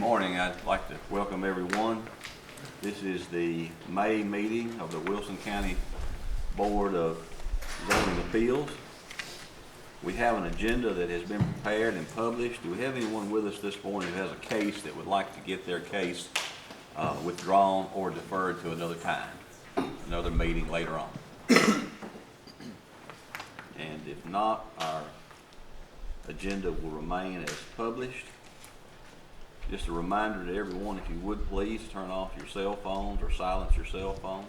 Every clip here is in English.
morning. I'd like to welcome everyone. This is the May meeting of the Wilson County Board of Zoning Appeals. We have an agenda that has been prepared and published. Do we have anyone with us this morning who has a case that would like to get their case withdrawn or deferred to another time, another meeting later on? And if not, our agenda will remain as published. Just a reminder to everyone, if you would please turn off your cell phones or silence your cell phones.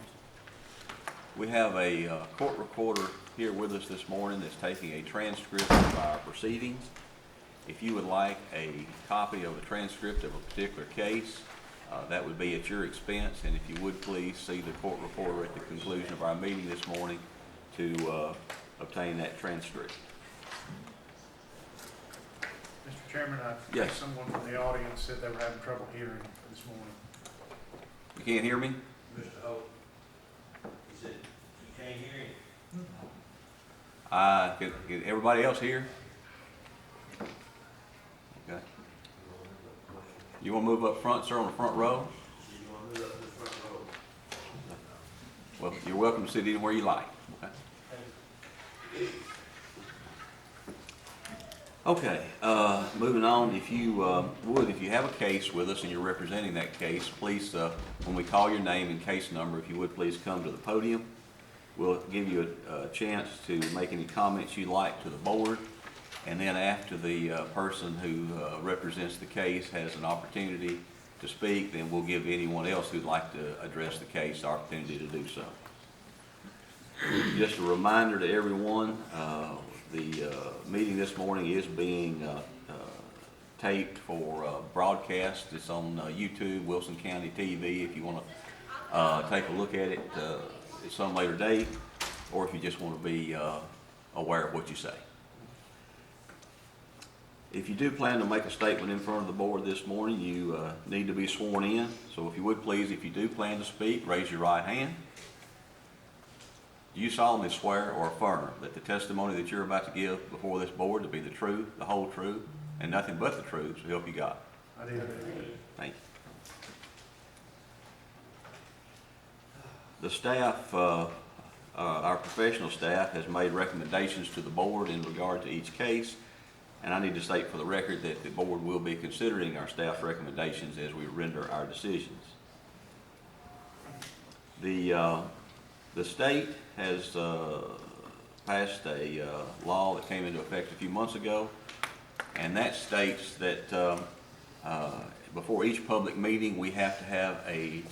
We have a court recorder here with us this morning that's taking a transcript of our proceedings. If you would like a copy of a transcript of a particular case, that would be at your expense. And if you would please see the court recorder at the conclusion of our meeting this morning to obtain that transcript. Mr. Chairman, I think Yes. someone from the audience said they were having trouble hearing this morning. You can't hear me? Mr. Hope, he said, you can't hear him. Can everybody else hear? Okay. You want to move up front, sir, on the front row? You want to move up to the front row? Well, you're welcome to sit anywhere you like. Okay. Okay, moving on, if you if you have a case with us and you're representing that case, please, when we call your name and case number, if you would please come to the podium. We'll give you a chance to make any comments you'd like to the board, and then after the person who represents the case has an opportunity to speak, then we'll give anyone else who'd like to address the case the opportunity to do so. Just a reminder to everyone, the meeting this morning is being taped for broadcast. It's on YouTube, Wilson County TV, if you want to take a look at it at some later date, or if you just want to be aware of what you say. If you do plan to make a statement in front of the board this morning, you need to be sworn in. So if you would please, if you do plan to speak, raise your right hand. Do you solemnly swear or affirm that the testimony that you're about to give before this board to be the truth, the whole truth, and nothing but the truth, so help you God? I did. Thank you. The staff, our professional staff, has made recommendations to the board in regard to each case, and I need to state for the record that the board will be considering our staff's recommendations as we render our decisions. The state has passed a law that came into effect a few months ago, and that states that before each public meeting we have to have a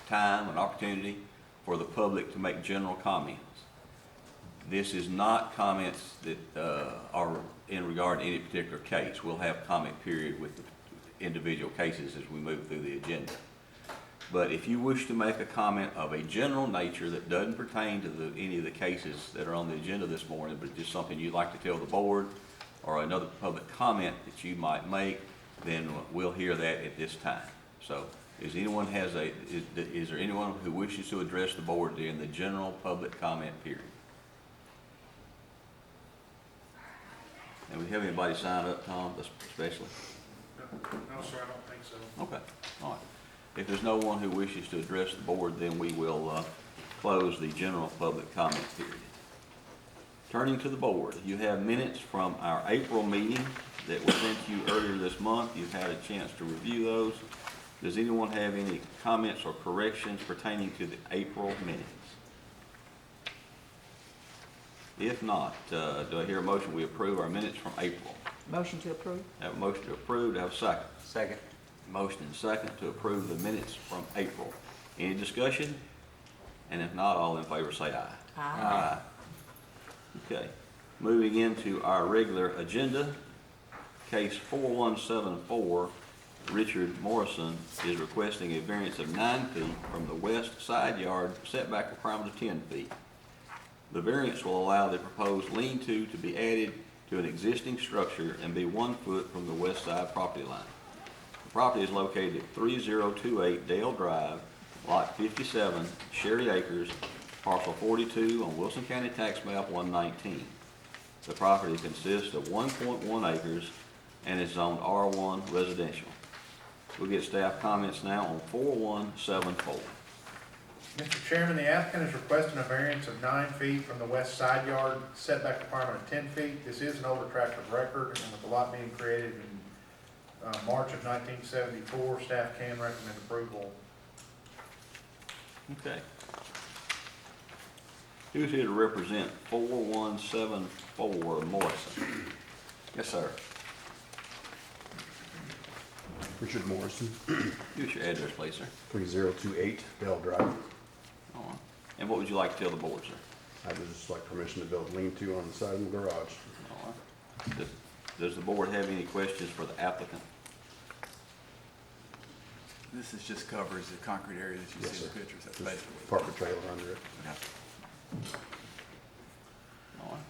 time, an opportunity for the public to make general comments. This is not comments that are in regard to any particular case. We'll have comment period with the individual cases as we move through the agenda. But if you wish to make a comment of a general nature that doesn't pertain to any of the cases that are on the agenda this morning, but just something you'd like to tell the board or another public comment that you might make, then we'll hear that at this time. So is there anyone who wishes to address the board during the general public comment period? And we have anybody sign up, Tom, especially? No, sir, I don't think so. Okay, all right. If there's no one who wishes to address the board, then we will close the general public comment period. Turning to the board, you have minutes from our April meeting that were sent to you earlier this month. You've had a chance to review those. Does anyone have any comments or corrections pertaining to the April minutes? If not, do I hear a motion we approve our minutes from April? Motion to approve. Have a motion to approve. Do I have a second? Second. Motion and second to approve the minutes from April. Any discussion? And if not, all in favor say aye. Aye. Okay. Moving into our regular agenda, case 4174, Richard Morrison is requesting a variance of 9 feet from the west side yard setback requirement of 10 feet. The variance will allow the proposed lean-to be added to an existing structure and be 1 foot from the west side property line. The property is located at 3028 Dale Drive, Lot 57, Sherry Acres, Parcel 42 on Wilson County Tax Map 119. The property consists of 1.1 acres and is zoned R1 residential. We'll get staff comments now on 4174. Mr. Chairman, the applicant is requesting a variance of 9 feet from the west side yard, setback requirement of 10 feet. This is an older tract of record, and with the lot being created in March of 1974, staff can recommend approval. Okay. Who's here to represent 4174 Morrison? Yes, sir. Richard Morrison, Give us your address, please, sir. 3028 Bell Drive. All right. And what would you like to tell the board, sir? I would just like permission to build lean-to on the side of the garage. All right. Does the board have any questions for the applicant? This is just covers the concrete area that you Yes, see in the sir. pictures, that's Just basically. park a trailer under it. All right.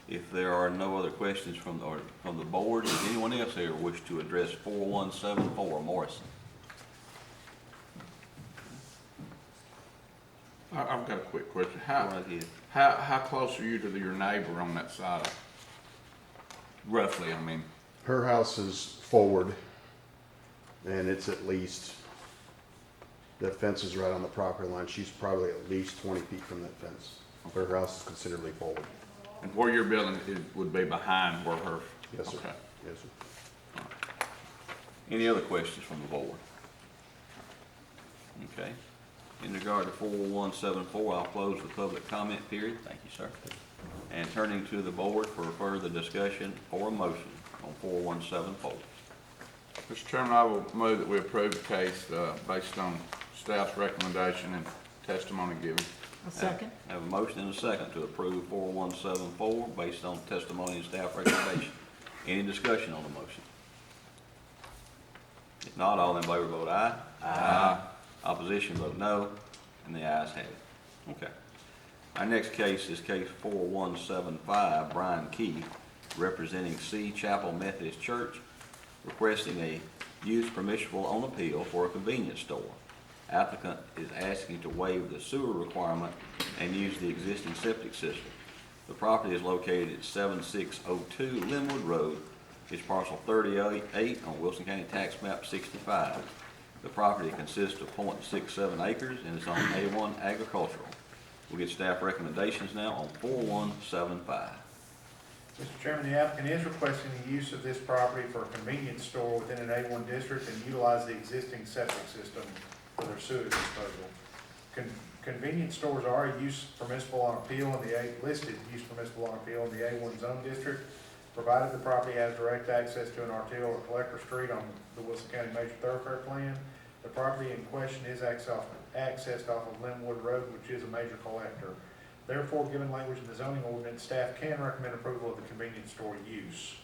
If there are no other questions from the board, does anyone else here wish to address 4174 Morrison? I've got a quick question. Go right ahead. How close are you to your neighbor on that side? Roughly, I mean. Her house is forward, and it's at least, the fence is right on the property line. She's probably at least 20 feet from that fence. Her house is considerably forward. And where your building would be behind where her? Yes, sir. Okay. Yes, sir. Any other questions from the board? Okay. In regard to 4174, I'll close the public comment period. Thank you, sir. And turning to the board for further discussion or a motion on 4174. Mr. Chairman, I will move that we approve the case based on staff's recommendation and testimony given. A second. I have a motion and a second to approve 4174 based on testimony and staff recommendation. Any discussion on the motion? If not, all in favor vote aye. Aye. Opposition vote no, and the ayes have it. Okay. Our next case is case 4175, Brian Key, representing C Chapel Methodist Church, requesting a use permissible on appeal for a convenience store. Applicant is asking to waive the sewer requirement and use the existing septic system. The property is located at 7602 Linwood Road. It's parcel 38 on Wilson County Tax Map 65. The property consists of .67 acres and is on A1 agricultural. We'll get staff recommendations now on 4175. Mr. Chairman, the applicant is requesting the use of this property for a convenience store within an A1 district and utilize the existing septic system for their sewage disposal. Convenience stores are a use permissible on appeal in the listed use permissible on appeal in the A1 zone district, provided the property has direct access to an arterial or collector street on the Wilson County Major Thoroughfare Plan. The property in question is accessed off of Linwood Road, which is a major collector. Therefore, given language in the zoning ordinance, staff can recommend approval of the convenience store use.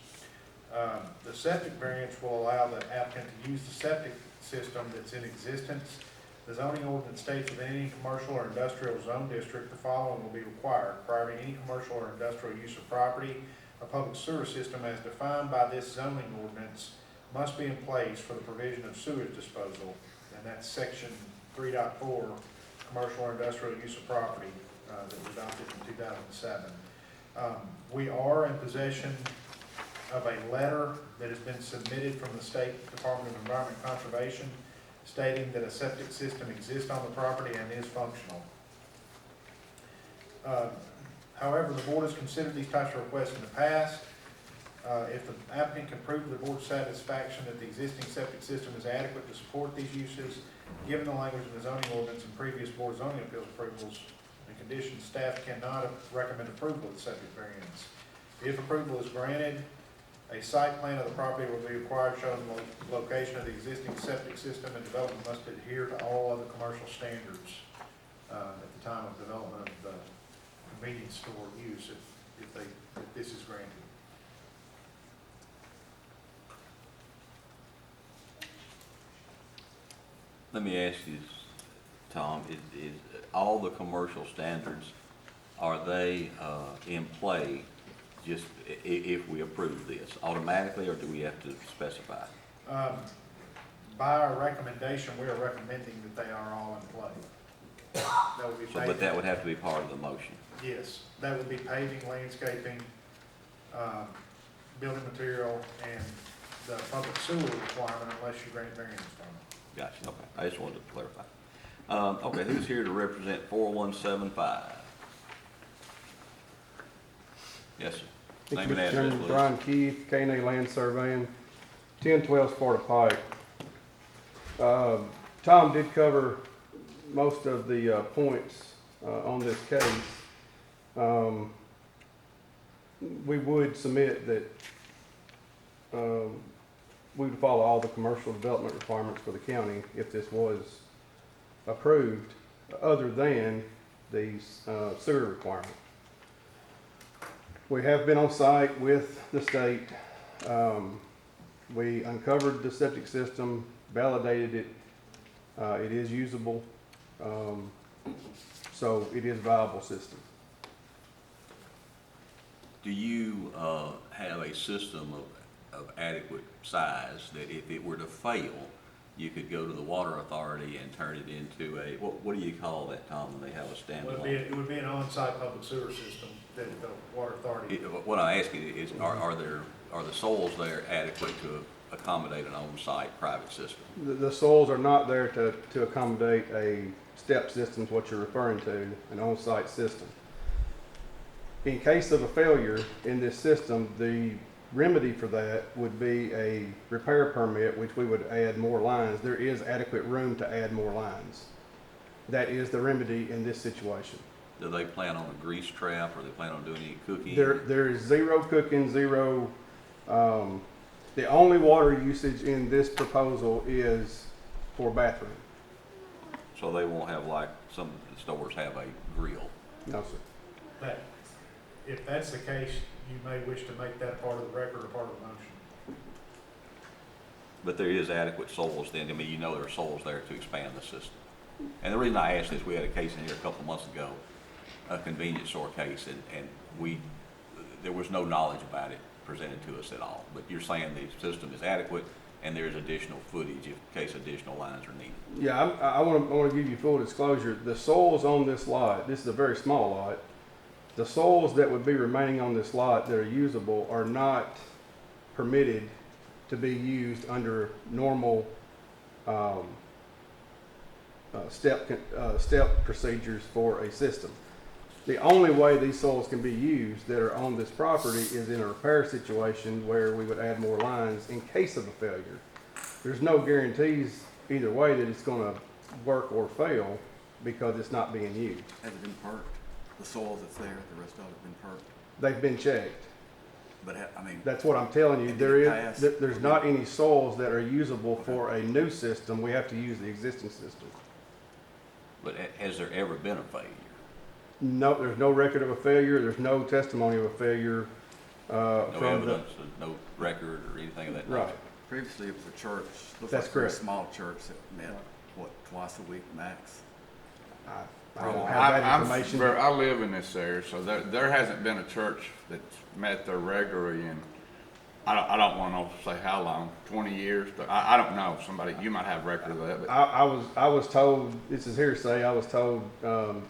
The septic variance will allow the applicant to use the septic system that's in existence. The zoning ordinance states within any commercial or industrial zone district, the following will be required. Prior to any commercial or industrial use of property, a public sewer system as defined by this zoning ordinance must be in place for the provision of sewage disposal, and that's section 3.4, commercial or industrial use of property, that was adopted in 2007. We are in possession of a letter that has been submitted from the State Department of Environment and Conservation stating that a septic system exists on the property and is functional. However, the board has considered these types of requests in the past. If the applicant can prove to the board's satisfaction that the existing septic system is adequate to support these uses, given the language in the zoning ordinance and previous board zoning appeals approvals and conditions, staff cannot recommend approval of the septic variance. If approval is granted, a site plan of the property will be required showing the location of the existing septic system, and development must adhere to all other commercial standards at the time of development of the convenience store use if this is granted. Let me ask you, Tom, is all the commercial standards, are they in play just if we approve this automatically, or do we have to specify? By our recommendation, we are recommending that they are all in play. That would be So, but that would have to be part of the motion. Yes, that would be paving, landscaping, building material, and the public sewer requirement unless you grant variance from it. Gotcha, okay, I just wanted to clarify. Okay, who's here to represent 4175? Yes, sir. Thank Name you, and Mr. address, Chairman. please. Brian Keith, K&A Land Surveying, 1012 Sparta Pike. Tom did cover most of the points on this case. We would submit that we would follow all the commercial development requirements for the county if this was approved, other than the sewer requirement. We have been on site with the state. We uncovered the septic system, validated it. It is usable, so it is a viable system. Do you have a system of adequate size that if it were to fail, you could go to the water authority and turn it into a, what do you call that, Tom, when they have a Well, standalone? it would be an on-site public sewer system that the water authority. What I'm asking is, are the soils there adequate to accommodate an on-site private system? The soils are not there to accommodate a step system, is what you're referring to, an on-site system. In case of a failure in this system, the remedy for that would be a repair permit, which we would add more lines. There is adequate room to add more lines. That is the remedy in this situation. Do they plan on a grease trap, or they plan on doing any cooking? There is zero cooking, zero, the only water usage in this proposal is for bathroom. So they won't have, like some stores have, a grill? No, sir. That, if that's the case, you may wish to make that part of the record or part of the motion. But there is adequate soils then, I mean, you know there are soils there to expand the system. And the reason I asked is, we had a case in here a couple of months ago, a convenience store case, and there was no knowledge about it presented to us at all. But you're saying the system is adequate, and there's additional footage in case additional lines are needed. Yeah, I want to give you full disclosure. The soils on this lot, this is a very small lot. The soils that would be remaining on this lot that are usable are not permitted to be used under normal step procedures for a system. The only way these soils can be used that are on this property is in a repair situation where we would add more lines in case of a failure. There's no guarantees either way that it's going to work or fail because it's not being used. Has it been perked? The soil that's there, the rest of it been perked? They've been checked. But I mean, That's what I'm telling you. And There did it is, pass? there's not any soils that are usable for a new system. We have to use the existing system. But has there ever been a failure? No, there's no record of a failure. There's no testimony of a failure. No from the- evidence, no record or anything of that nature? Right. previously it was a church. Looks That's like a very correct. small church that met, what, twice a week max? I don't have that I'm information. I live in this area, so there hasn't been a church that's met there regularly in, I don't want to say how long, 20 years? I don't know, somebody, you might have record of that, but I was told, this is hearsay, I was told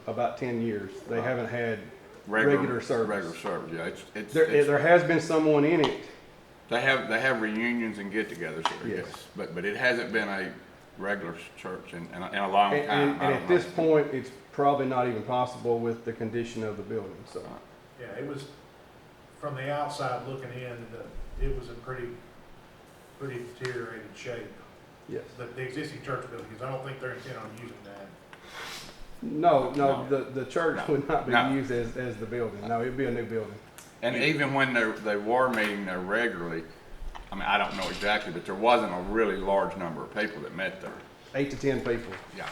about 10 years. They haven't had regular service. Regular service, yeah, it's, There has been someone in it. they have reunions and get-togethers here, Yes. yes, but it hasn't been a regular church in a long And, time. and I don't at this know. point, it's probably not even possible with the condition of the building, so. Yeah, it was, from the outside looking in, it was in pretty deteriorated shape. Yes. The existing church building, because I don't think they're intent on using that. No, No. the church No. would not be No. used as the building. No, it'd be a new building. And even when they were meeting there regularly, I mean, I don't know exactly, but there wasn't a really large number of people that met there. 8 to 10 people. Yeah.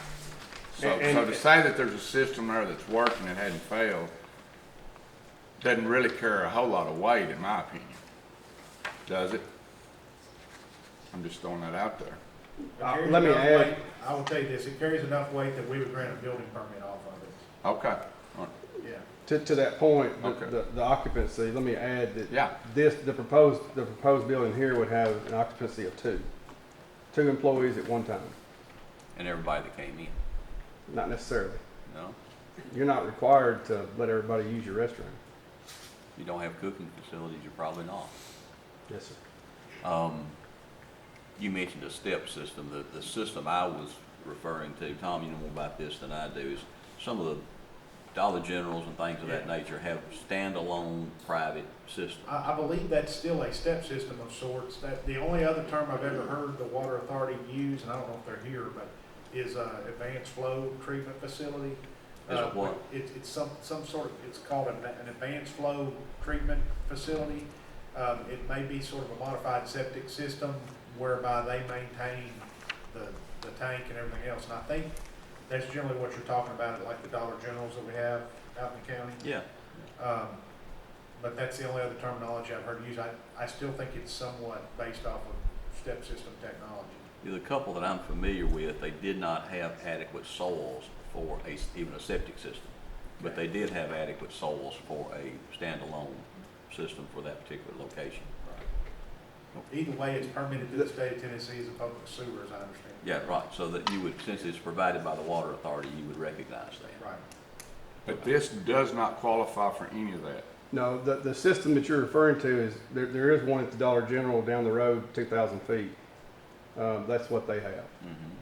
So, And- so to say that there's a system there that's working that hadn't failed, doesn't really carry a whole lot of weight, in my opinion. Does it? I'm just throwing that out there. It carries let me enough add- weight- I will tell you this, it carries enough weight that we would grant a building permit off of it. Okay. All right. Yeah. To that point, Okay. the occupancy, let me add that Yeah. the proposed building here would have an occupancy of 2 employees at one time. And everybody that came in, Not necessarily. no? You're not required to let everybody use your restroom. You don't have cooking facilities, you're probably not. Yes, sir. you mentioned a step system. The system I was referring to, Tom, you know more about this than I do, is some of the Dollar Generals and things of that Yeah. nature have standalone private systems. I believe that's still a step system of sorts. That, the only other term I've ever heard the water authority use, and I don't know if they're here, but is advanced flow treatment facility. Is it what? It's some sort of, it's called an advanced flow treatment facility. It may be sort of a modified septic system whereby they maintain the tank and everything else. And I think that's generally what you're talking about, like the Dollar Generals that we have out in the county. Yeah. But that's the only other terminology I've heard used. I still think it's somewhat based off of step system technology. The couple that I'm familiar with, they did not have adequate soils for even a septic system, but they did have adequate soils for a standalone system for that particular location. Either way, it's permitted to the state of Tennessee as a public sewer, as I understand. Yeah, right, so that you would, since it's provided by the water authority, you would recognize that. Right. But this does not qualify for any of that. No, the system that you're referring to is, there is one at the Dollar General down the road, 2,000 feet. That's what they have. Mhm.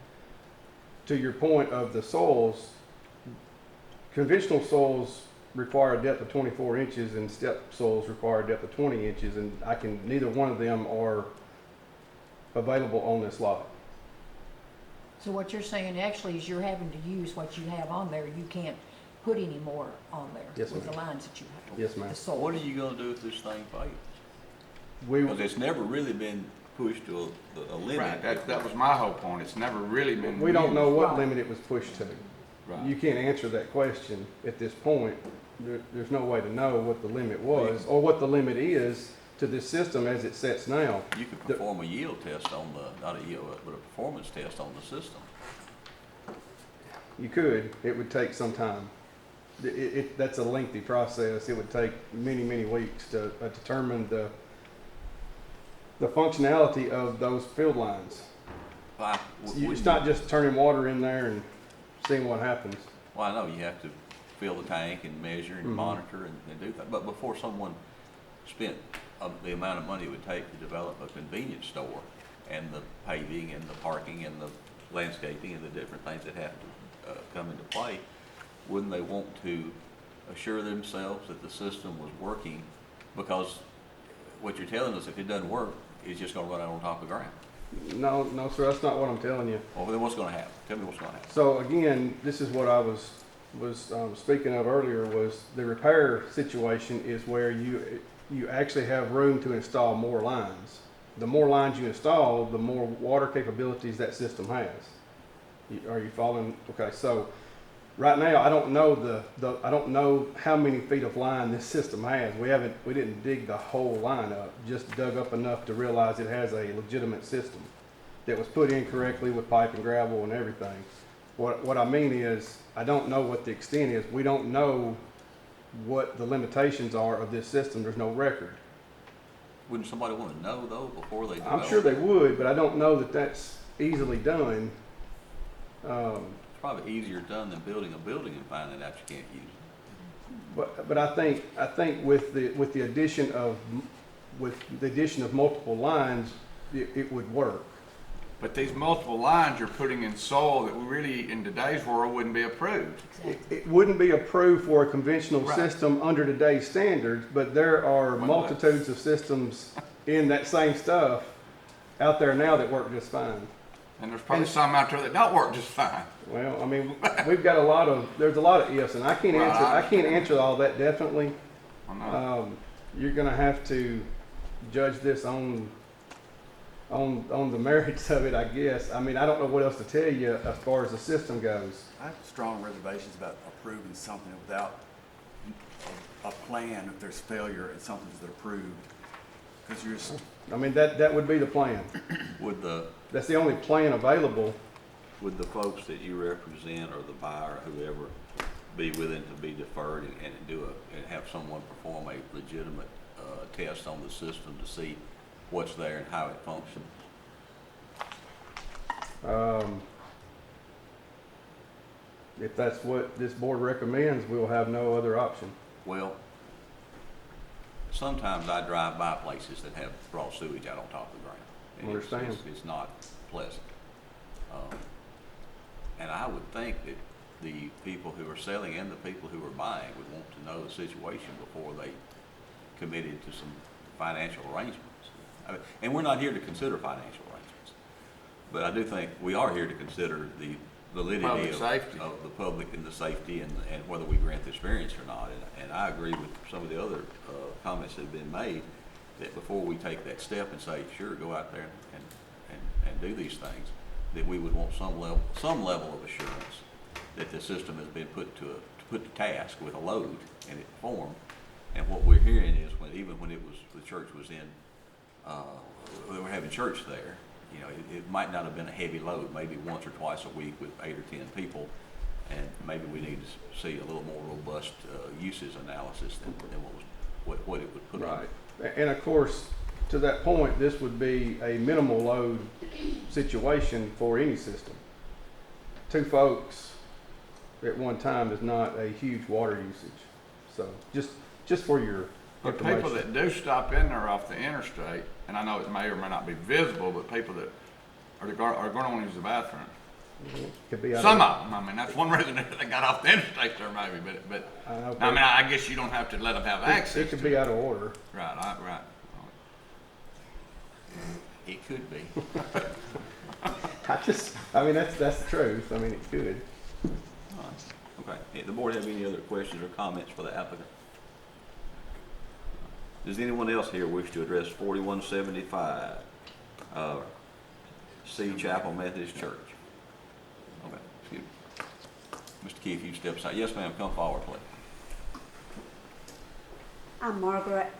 To your point of the soils, conventional soils require a depth of 24 inches and step soils require a depth of 20 inches, and neither one of them are available on this lot. So what you're saying actually is you're having to use what you have on there. You can't put any more on there Yes, with the ma'am. lines that you have. Yes, ma'am. The soil. What are you gonna do if this thing fails? We, Because it's never really been pushed to a limit. Right, that was my whole point. It's never really been. we don't know what Right. limit it was pushed to. Right. You can't answer that question at this point. There's no way to know what the limit was or what the limit is to this system as it sets now. You could perform a yield test on not a yield, but a performance test on the system. You could, it would take some time. That's a lengthy process. It would take many, many weeks to determine the functionality of those field lines. It's not just turning water in there and seeing what happens. Well, I know you have to fill the tank and measure and Mhm. monitor and do that, but before someone spent the amount of money it would take to develop a convenience store and the paving and the parking and the landscaping and the different things that have to come into play, wouldn't they want to assure themselves that the system was working? Because what you're telling us, if it doesn't work, it's just gonna run out on top of the ground. No, sir, that's not what I'm telling you. Well, then what's gonna happen? Tell me what's gonna happen. So again, this is what I was speaking of earlier, was the repair situation is where you actually have room to install more lines. The more lines you install, the more water capabilities that system has. Are you following? Okay, so right now, I don't know I don't know how many feet of line this system has. We didn't dig the whole line up, just dug up enough to realize it has a legitimate system that was put in correctly with pipe and gravel and everything. What I mean is, I don't know what the extent is. We don't know what the limitations are of this system. There's no record. Wouldn't somebody wanna know though before they I'm develop? sure they would, but I don't know that that's easily done. It's probably easier done than building a building and finding out you can't use it. But I think with the addition of multiple lines, it would work. But these multiple lines you're putting in soil that really, in today's world, wouldn't be approved. It wouldn't be approved for a conventional Right. system under today's standards, but there are multitudes of systems in that same stuff out there now that work just fine. And there's probably some out there that don't work just fine. Well, I mean, there's a lot of ifs, and I can't answer all that definitely. I know. You're gonna have to judge this on the merits of it, I guess. I mean, I don't know what else to tell you as far as the system goes. I have strong reservations about approving something without a plan if there's failure and something's approved. Because you're just, I mean, that would be the plan. That's the only plan available. Would the folks that you represent or the buyer, whoever, be willing to be deferred and have someone perform a legitimate test on the system to see what's there and how it functions? If that's what this board recommends, we'll have no other option. Well, sometimes I drive by places that have raw sewage out on top of the ground. And it's- Understand. It's not pleasant. And I would think that the people who are selling and the people who are buying would want to know the situation before they committed to some financial arrangements. And we're not here to consider financial arrangements, but I do think we are here to consider the validity Public safety. of the public and the safety and whether we grant this variance or not. And I agree with some of the other comments that have been made, that before we take that step and say, sure, go out there and do these things, that we would want some level of assurance that the system has been put to task with a load and it performed. And what we're hearing is even when the church was in, they were having church there, you know, it might not have been a heavy load, maybe once or twice a week with 8 or 10 people. And maybe we need to see a little more robust uses analysis than what it would put on. Right. And of course, to that point, this would be a minimal load situation for any system. 2 folks at one time is not a huge water usage. So just for your But information. people that do stop in there off the interstate, and I know it may or may not be visible, but people that are gonna want to use the bathroom. Could be out Some of them, I mean, that's one reason they got off the interstate there maybe, but, I know, I mean, I guess you don't have to let them have access it could to be it. out of order. Right. It could be. I mean, that's the truth. I mean, it could. All right. Okay. The board have any other questions or comments for the applicant? Does anyone else here wish to address 4175 C Chapel Methodist Church? Okay, excuse me. Mr. Keith, you step aside. Yes, ma'am, come forward, please. I'm Margaret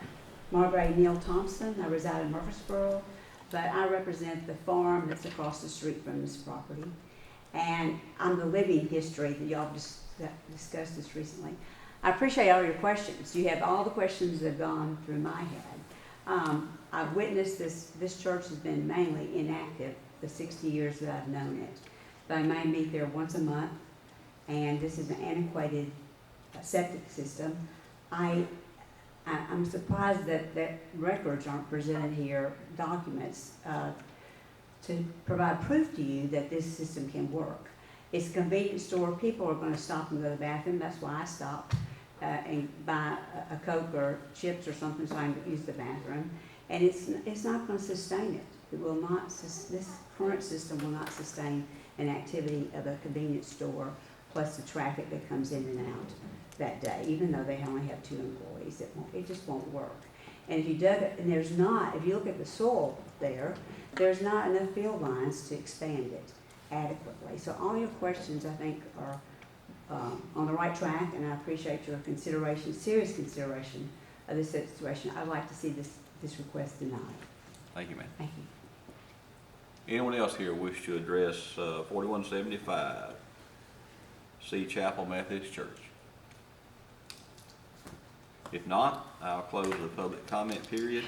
Neal Thompson. I reside in Murfreesboro, but I represent the farm that's across the street from this property. And I'm the living history that y'all discussed this recently. I appreciate all your questions. You have all the questions that have gone through my head. I've witnessed this church has been mainly inactive the 60 years that I've known it. They may meet there once a month, and this is an antiquated septic system. I'm surprised that records aren't presented here, documents, to provide proof to you that this system can work. It's a convenience store. People are going to stop and go to the bathroom. That's why I stop and buy a Coke or chips or something so I can use the bathroom. And it's not going to sustain it. It will not. This current system will not sustain an activity of a convenience store plus the traffic that comes in and out that day. Even though they only have 2 employees, it just won't work. And if you dug it, and if you look at the soil there's not enough field lines to expand it adequately. So all your questions, I think, are on the right track, and I appreciate your consideration, serious consideration of this situation. I'd like to see this request denied. Thank you, ma'am. Thank you. Anyone else here wish to address 4175 C Chapel Methodist Church? If not, I'll close the public comment period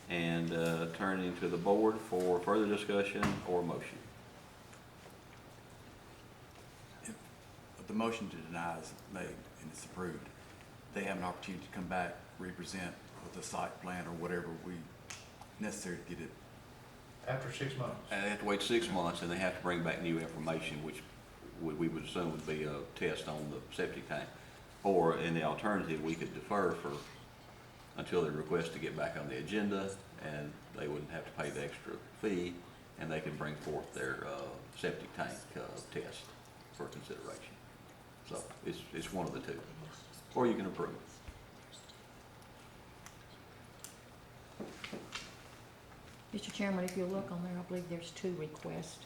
and turn into the board for further discussion or motion. If the motion to deny is made and it's approved, they have an opportunity to come back, represent with a site plan or whatever we necessary to get it. After 6 months. And they have to wait 6 months, and they have to bring back new information, which we would assume would be a test on the septic tank. Or in the alternative, we could defer until they request to get back on the agenda, and they wouldn't have to pay the extra fee, and they could bring forth their septic tank test for consideration. So it's one of the two. Or you can approve. Mr. Chairman, if you look on there, I believe there's 2 requests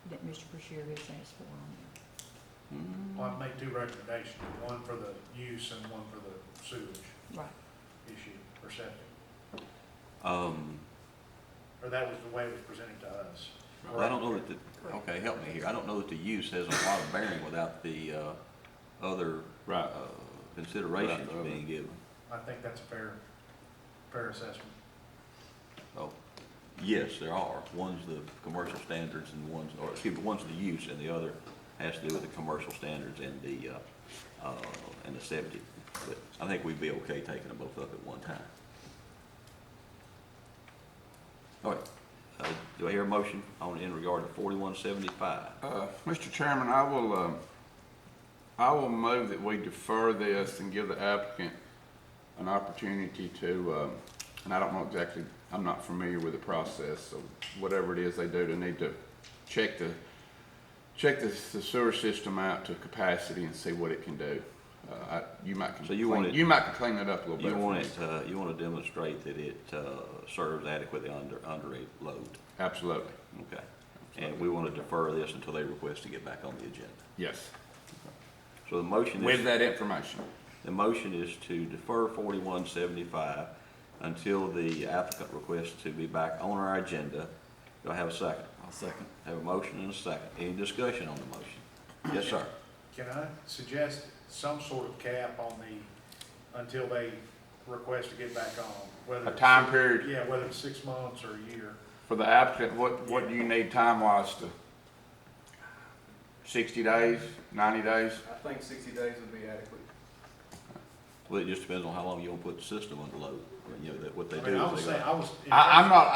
that Mr. Brashear has asked for on there. Well, I've made 2 recommendations, one for the use and one for the sewage Right. issue or septic. Or that was the way it was presented to us. I don't know that okay, help me here. I don't know that the use has a lot of bearing without the other Right. considerations Right, being given. I think that's a fair assessment. Oh, yes, there are. One's the commercial standards and one's the use, and the other has to do with the commercial standards and the septic. But I think we'd be okay taking them both up at one time. All right, do I hear a motion in regard to 4175? Mr. Chairman, I will move that we defer this and give the applicant an opportunity to, and I don't know exactly, I'm not familiar with the process, so whatever it is they do, they need to check the sewer system out to capacity and see what it can do. You might So you want it- you might can clean it up a little You bit. want it, you want to demonstrate that it serves adequately under a load? Absolutely, Okay. And we want to defer this until they request to get back on the agenda. yes, So the motion with is, that information. the motion is to defer 4175 until the applicant requests to be back on our agenda. Do I have a second? I'll second. Have a motion and a second. Any discussion on the motion? Yes, sir. Can I suggest some sort of cap on until they request to get back on? Whether A it's- time period Yeah, whether it's 6 months or a year. for the applicant, what do you need time-wise to? 60 days, 90 days? I think 60 days would be adequate. Well, it just depends on how long you want to put the system under load. You know, that what they I do mean, I is was they saying, go, I'm not,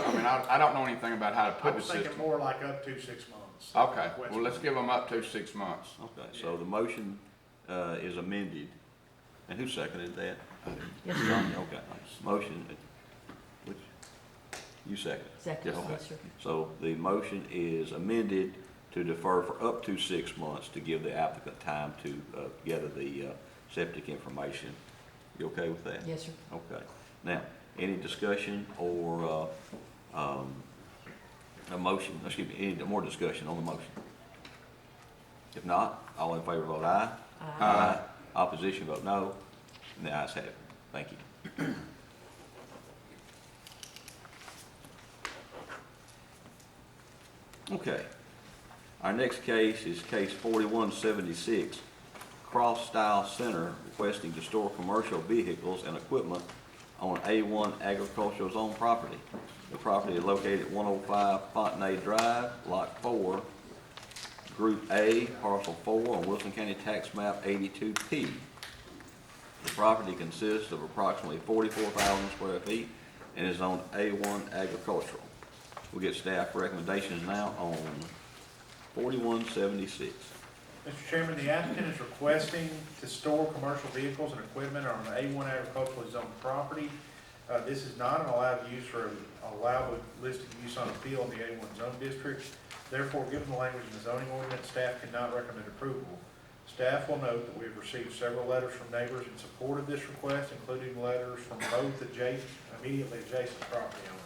I mean, I don't know anything about how to I put the was thinking system. more like up to 6 months. Okay, well, let's give them up to 6 months. okay, so the motion is amended. And who seconded that? Yes, Johnny, okay. Motion, which, you seconded. second, Okay. yes, sir. So the motion is amended to defer for up to 6 months to give the applicant time to gather the septic information. You okay with that? Yes, sir. Okay. Now, any discussion or a motion, excuse me, any more discussion on the motion? If not, all in favor vote aye. Aye. Opposition vote no. And the ayes have it. Thank you. Okay. Our next case is case 4176, Cross Style Center requesting to store commercial vehicles and equipment on A1 agricultural zone property. The property is located at 105 Fontenay Drive, Lot 4, Group A, Parcel 4 on Wilson County Tax Map 82P. The property consists of approximately 44,000 square feet and is on A1 agricultural. We'll get staff recommendations now on 4176. Mr. Chairman, the applicant is requesting to store commercial vehicles and equipment on an A1 agricultural zone property. This is not an allowed use or allowed with listed use on appeal in the A1 zone district. Therefore, given the language in the zoning ordinance, staff cannot recommend approval. Staff will note that we have received several letters from neighbors in support of this request, including letters from both immediately adjacent property owners.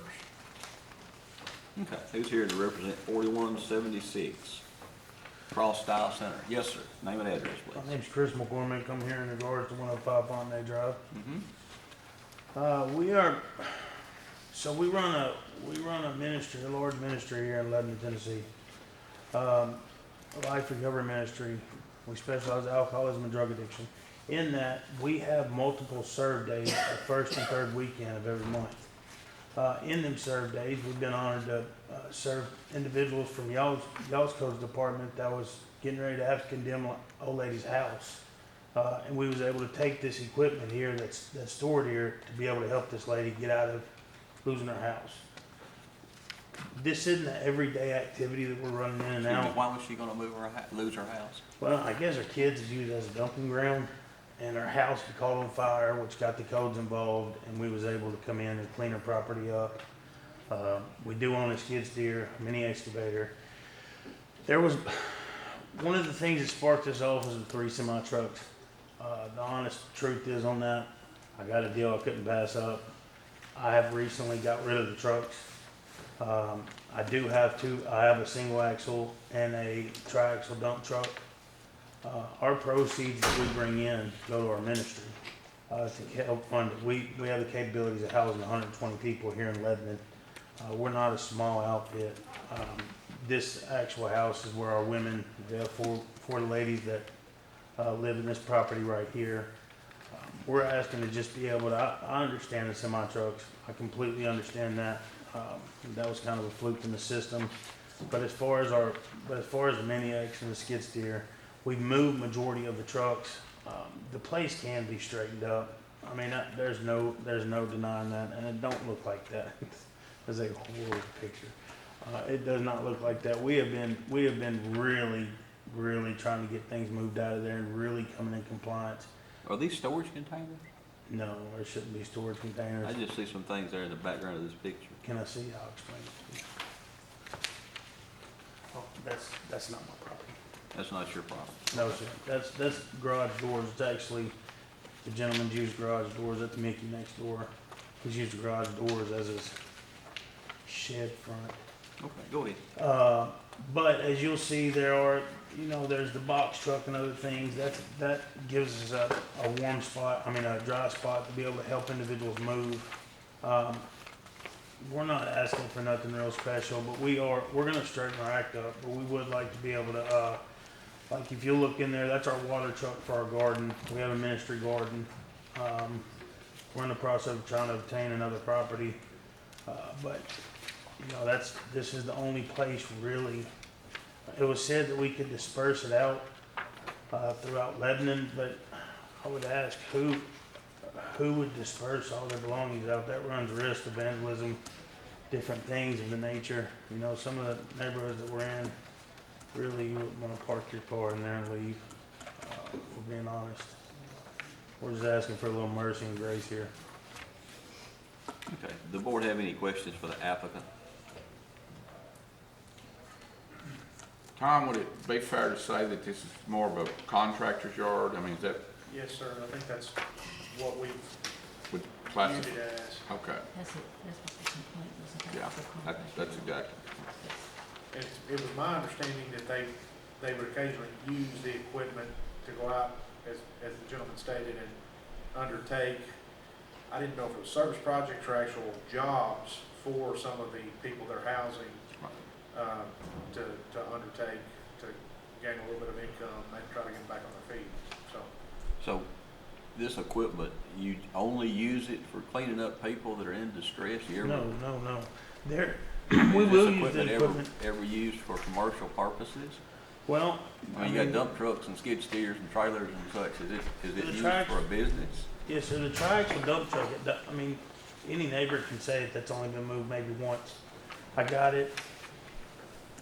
Okay, who's here to represent 4176 Cross Style Center? Yes, sir. Name and address, My please. name's Chris McCormick. I'm here in regards to 105 Fontenay Drive. Mhm. We run a ministry, a large ministry here in Lebanon, Tennessee. Life Recovery Ministry. We specialize in alcoholism and drug addiction. In that, we have multiple serve days the first and third weekend of every month. In them serve days, we've been honored to serve individuals from y'all's codes department that was getting ready to have to condemn an old lady's house. And we was able to take this equipment here that's stored here to be able to help this lady get out of losing her house. This isn't an everyday activity that we're running in and out. Why was she gonna lose her house? Well, I guess her kids is used as a dumping ground, and her house was caught on fire, which got the codes involved, and we was able to come in and clean her property up. We do own a skid steer, a mini excavator. There was, one of the things that sparked this off was the 3 semi trucks. The honest truth is on that, I got a deal I couldn't pass up. I have recently got rid of the trucks. I do have I have a single axle and a tri-axle dump truck. Our proceeds that we bring in go to our ministry to help fund it. We have the capabilities of housing 120 people here in Lebanon. We're not a small outfit. This actual house is where our women, we have four ladies that live in this property right here. We're asking to just be able to, I understand the semi trucks. I completely understand that. That was kind of a fluke in the system. But as far as the mini X and the skid steer, we moved majority of the trucks. The place can be straightened up. I mean, there's no denying that, and it don't look like that. That's a horrible picture. It does not look like that. We have been really trying to get things moved out of there and really coming in compliance. Are these storage containers? No, there shouldn't be storage containers. I just see some things there in the background of this picture. Can I see? I'll explain it to you. Oh, that's not my property. That's not your problem. No, sir. That's garage doors. It's actually the gentleman's used garage doors. That's Mickey next door. He's used garage doors as his shed front. Okay, go ahead. But as you'll see, there are, there's the box truck and other things. That gives us a warm spot, a dry spot to be able to help individuals move. We're not asking for nothing real special, but we're gonna straighten our act up, but we would like to be able to, like if you look in there, that's our water truck for our garden. We have a ministry garden. We're in the process of trying to obtain another property, but this is the only place really. It was said that we could disperse it out throughout Lebanon, but I would ask who would disperse all their belongings out? That runs risk of vandalism, different things of the nature. Some of the neighborhoods that we're in, really you wouldn't want to park your car in there and leave. We're being honest. We're just asking for a little mercy and grace here. Okay, the board have any questions for the applicant? Tom, would it be fair to say that this is more of a contractor's yard? I mean, is that, Yes, sir, I think that's what we would viewed classify? it as. Okay, That's what the complaint was about. yeah, the contract. that's exactly. It was my understanding that they would occasionally use the equipment to go out, as the gentleman stated, and undertake, I didn't know if it was service projects or actual jobs for some of the people they're housing, to undertake, to gain a little bit of income, maybe try to get them back on their feet, so. So, this equipment, you only use it for cleaning up people that are in distress? You ever- No. There, Is we this will use the equipment. Ever used for commercial purposes? Well, I mean, you got dump trucks and skid steers and trailers and such. Is it The used tracks- for a business? yes, so the triaxle dump truck, any neighbor can say that's only been moved maybe once. I got it,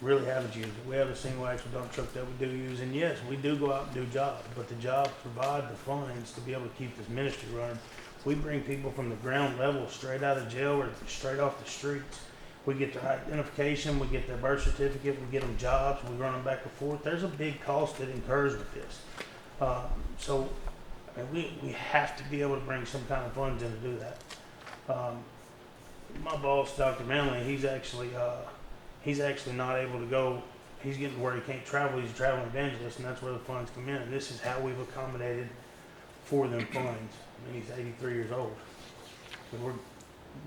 really haven't used it. We have a single axle dump truck that we do use, and yes, we do go out and do jobs, but the jobs provide the funds to be able to keep this ministry running. We bring people from the ground level straight out of jail or straight off the streets. We get their identification, we get their birth certificate, we get them jobs, we run them back and forth. There's a big cost that incurs with this. We have to be able to bring some kind of funds in to do that. My boss, Dr. Manley, he's actually not able to go. He's getting to where he can't travel. He's a traveling evangelist, and that's where the funds come in. And this is how we've accommodated for them funds. He's 83 years old. But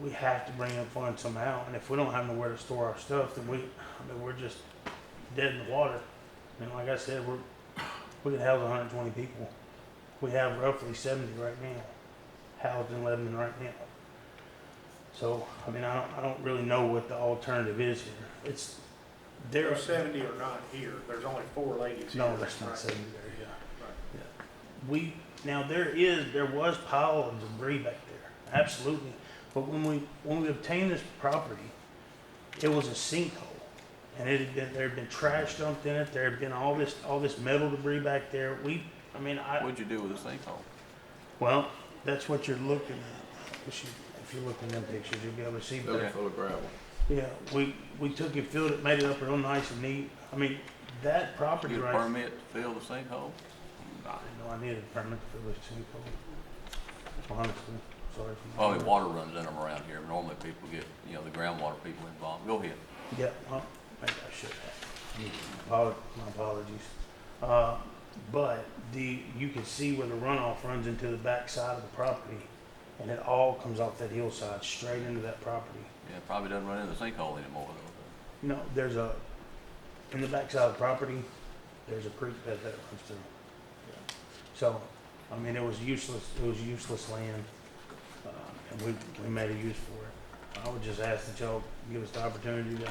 we have to bring in funds somehow. And if we don't have nowhere to store our stuff, then we're just dead in the water. Like I said, we can house 120 people. We have roughly 70 right now, housed in Lebanon right now. So, I don't really know what the alternative is here. There's 70 or not here, there's only 4 ladies here. No, that's not right? 70 there, Right. yeah. There was pile of debris back there, absolutely. But when we obtained this property, it was a sinkhole. And there had been trash dumped in it, there had been all this metal debris back there. What'd you do with the sinkhole? Well, that's what you're looking at. If you're looking at them pictures, you'll be able to see They're better. full of gravel. Yeah, we took it, filled it, made it up real nice and neat. That property Get a right. permit to fill the sinkhole? I didn't know I needed a permit to fill this sinkhole. Honestly, sorry. Oh, water runs in them around here. Normally people get, the groundwater people involved. Go ahead. Yeah, well, maybe I should have. My apologies. But you can see where the runoff runs into the back side of the property, and it all comes off that hillside straight into that property. Yeah, it probably doesn't run in the sinkhole anymore though. No, in the back side of the property, there's a creek that runs through. So, it was useless land, and we made a use for it. I would just ask that y'all give us the opportunity to,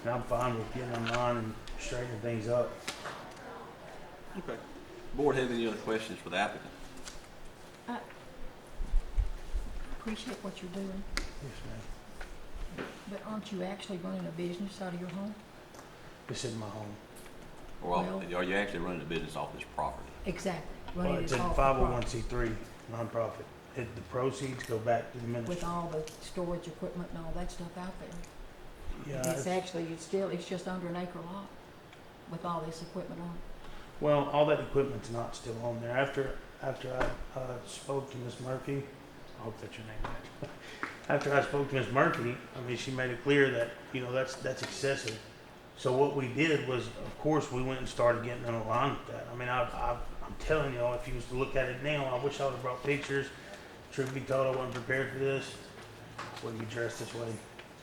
and I'm fine with getting in line and straightening things up. Okay. Board have any other questions for the applicant? Appreciate what you're doing. Yes, ma'am. But aren't you actually running a business out of your home? This is my home. Well, are you actually running a business off this property? Exactly. Well, Running it's it a off the property 501c3 nonprofit. The proceeds go back to the with ministry. all the storage equipment and all that stuff out there. Yeah, It's actually, it's just under an acre lot with all this equipment on it. well, all that equipment's not still on there. After I spoke to Ms. Murphy, I hope that's your name, right? After I spoke to Ms. Murphy, I mean, she made it clear that, you know, that's excessive. So what we did was, of course, we went and started getting in line with that. I mean, I'm telling y'all, if you was to look at it now, I wish I would have brought pictures. Truth be told, I wasn't prepared for this. Wouldn't be dressed this way.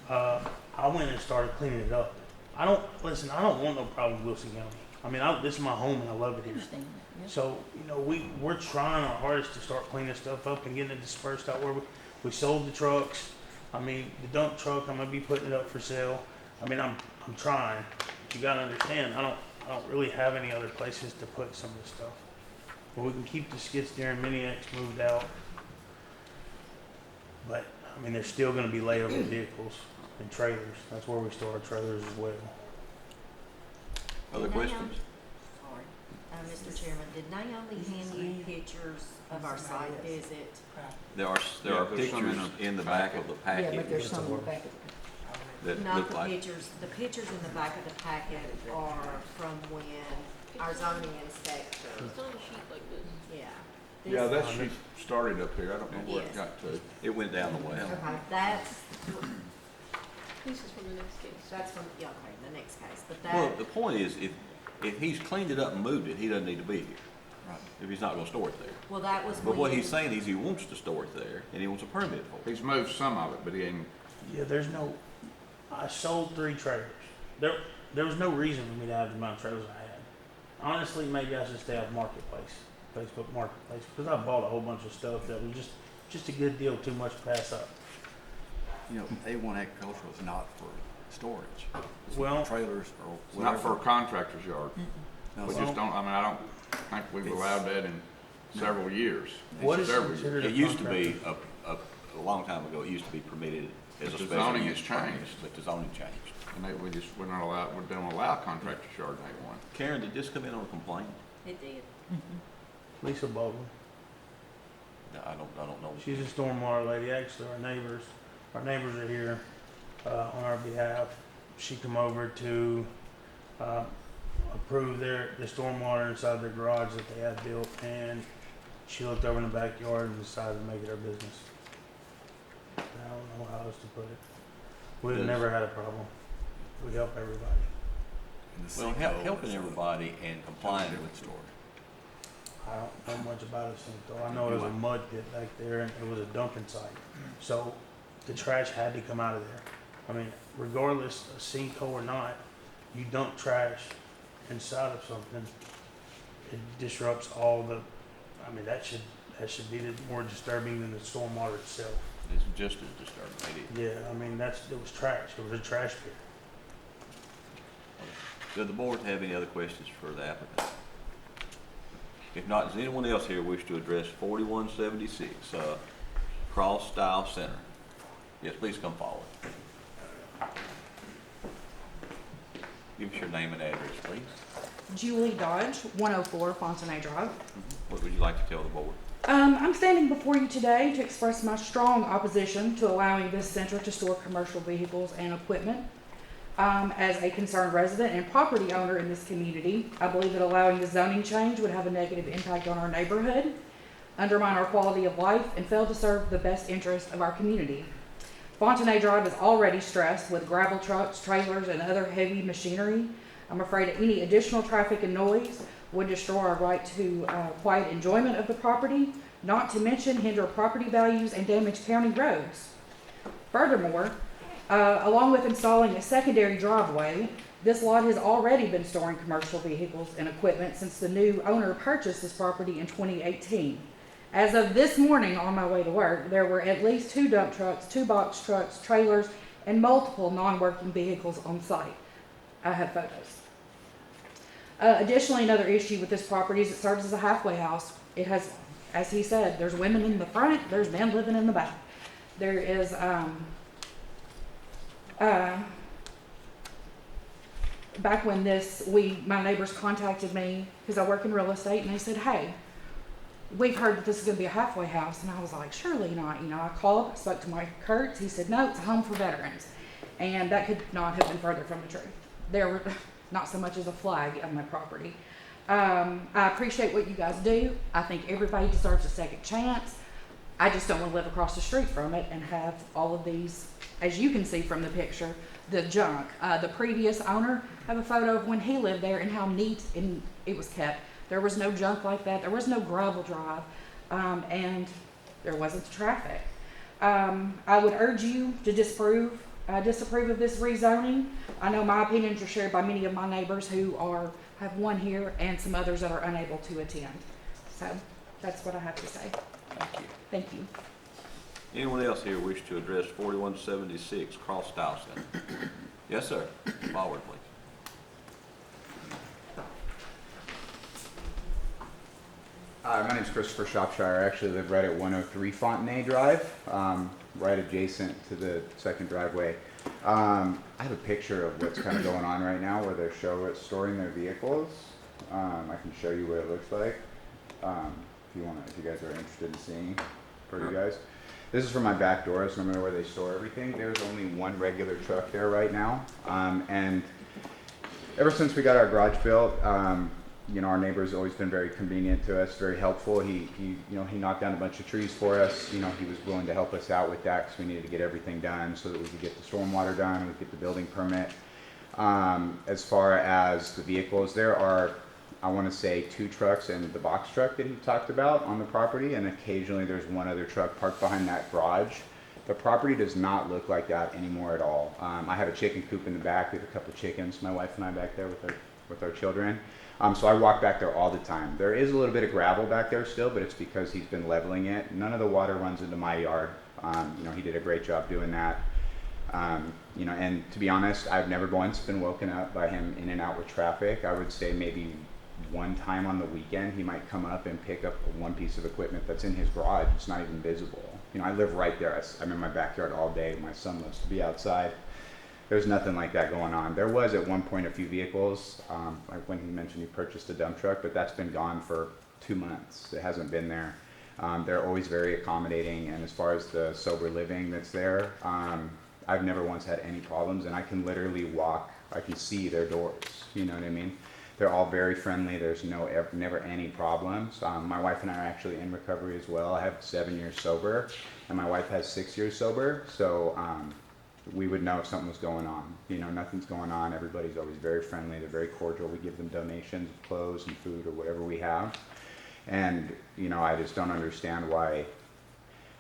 I went and started cleaning it up. I don't want no problem with Wilson County. I mean, this is my home and I love it I here. understand that, yes. So, you know, we're trying our hardest to start cleaning stuff up and getting it dispersed out where we sold the trucks. I mean, the dump truck, I'm gonna be putting it up for sale. I mean, I'm trying. But you gotta understand, I don't really have any other places to put some of this stuff. But we can keep the skid steer and mini X moved out. But, I mean, there's still gonna be layover vehicles and trailers. That's where we store our trailers as well. Other Did questions? Sorry, Mr. Chairman, did Naomi hand you pictures of our site visit? There are Yeah, there's some pictures in the back of the Yeah, but packet there's some in the back of it. that Not look the like, pictures, the pictures in the back of the packet are from when our zoning inspector. It's on a sheet like this. Yeah. Yeah, This- that sheet started up here. I don't know where it Yes. got to. it went down the well. Okay, that's, This is from the next case. that's from, yeah, okay, the next case, but Well, that, the point is, if he's cleaned it up and moved it, he doesn't need to be here. Right. If he's not gonna store it there. well, that was But what when- he's saying is he wants to store it there, and he wants a permit for it. He's moved some of it, but he ain't. Yeah, I sold 3 trailers. There was no reason for me to have the amount of trailers I had. Honestly, maybe I should stay off Marketplace, Facebook Marketplace, because I bought a whole bunch of stuff that was just a good deal, too much to pass up. You know, A1 agricultural is not for storage. It's for Well- trailers or It's not for a whatever. contractor's yard. No, We so- just don't, I mean, I don't think we've allowed that in several years. What is Several years. considered a It used to be, contractor? a long time ago, it used to be permitted as a But the special zoning use has permit, changed. but the zoning changed. And we're not allowed, we don't allow contractor's yard in A1. Karen, did this come in on a complaint? it did. Lisa Baldwin. No, I don't know. She's a stormwater lady. Actually, our neighbors are here on our behalf. She come over to approve the stormwater inside their garage that they had built, and she looked over in the backyard and decided to make it our business. I don't know how else to put it. We've Does- never had a problem. We help everybody. And the Well, sinkhole helping is everybody and complying with storage. I don't know much about it, though. I know there was a mud pit back there and it was a dumping site. So the trash had to come out of there. I mean, regardless of sinkhole or not, you dump trash inside of something, it disrupts all the, I mean, that should be more disturbing than the stormwater itself. It's just as disturbing. It is. Yeah, I mean, it was trash. It was a trash pit. Does the board have any other questions for the applicant? If not, does anyone else here wish to address 4176, Cross Style Center? Yes, please come forward. Give us your name and address, please. Julie Dodge, 104 Fontenay Drive. What would you like to tell the board? I'm standing before you today to express my strong opposition to allowing this center to store commercial vehicles and equipment. As a concerned resident and property owner in this community, I believe that allowing the zoning change would have a negative impact on our neighborhood, undermine our quality of life, and fail to serve the best interest of our community. Fontenay Drive is already stressed with gravel trucks, trailers, and other heavy machinery. I'm afraid that any additional traffic and noise would destroy our right to quiet enjoyment of the property, not to mention hinder property values and damage county roads. Furthermore, along with installing a secondary driveway, this lot has already been storing commercial vehicles and equipment since the new owner purchased this property in 2018. As of this morning on my way to work, there were at least 2 dump trucks, 2 box trucks, trailers, and multiple non-working vehicles on site. I have photos. Additionally, another issue with this property is it serves as a halfway house. It has, as he said, there's women in the front, there's men living in the back. There is Back when my neighbors contacted me, because I work in real estate, and they said, hey, we've heard that this is gonna be a halfway house, and I was like, surely not, I called, spoke to Mike Kurtz, he said, no, it's a home for veterans, and that could not have been further from the truth. There were not so much as a flag on my property. I appreciate what you guys do. I think everybody deserves a second chance. I just don't want to live across the street from it and have all of these, as you can see from the picture, the junk. The previous owner, I have a photo of when he lived there and how neat and it was kept. There was no junk like that. There was no gravel drive, and there wasn't the traffic. I would urge you to disapprove of this rezoning. I know my opinions are shared by many of my neighbors who have one here and some others that are unable to attend. So that's what I have to say. Thank you. Thank you. Anyone else here wish to address 4176 Cross Style Center? Yes, sir. Forward, please. Hi, my name is Christopher Shropshire. I actually live right at 103 Fontenay Drive, right adjacent to the second driveway. I have a picture of what's kind of going on right now where they're storing their vehicles. I can show you what it looks like if you guys are interested in seeing for you guys. This is from my back door. It's normally where they store everything. There's only one regular truck there right now, and ever since we got our garage built, our neighbor's always been very convenient to us, very helpful. He knocked down a bunch of trees for us. He was willing to help us out with that because we needed to get everything done so that we could get the stormwater done, we could get the building permit. As far as the vehicles, there are, I want to say, 2 trucks and the box truck that he talked about on the property, and occasionally there's one other truck parked behind that garage. The property does not look like that anymore at all. I have a chicken coop in the back. We have a couple of chickens, my wife and I back there with our children. So I walk back there all the time. There is a little bit of gravel back there still, but it's because he's been leveling it. None of the water runs into my yard. He did a great job doing that. And to be honest, I've never once been woken up by him in and out with traffic. I would say maybe one time on the weekend he might come up and pick up one piece of equipment that's in his garage. It's not even visible. I live right there. I'm in my backyard all day. My son loves to be outside. There's nothing like that going on. There was at one point a few vehicles, like when he mentioned he purchased a dump truck, but that's been gone for 2 months. It hasn't been there. They're always very accommodating, and as far as the sober living that's there, I've never once had any problems, and I can literally walk, I can see their doors, you know what I mean? They're all very friendly. There's never any problems. My wife and I are actually in recovery as well. I have 7 years sober, and my wife has 6 years sober, so we would know if something was going on. Nothing's going on. Everybody's always very friendly. They're very cordial. We give them donations of clothes and food or whatever we have. And, I just don't understand why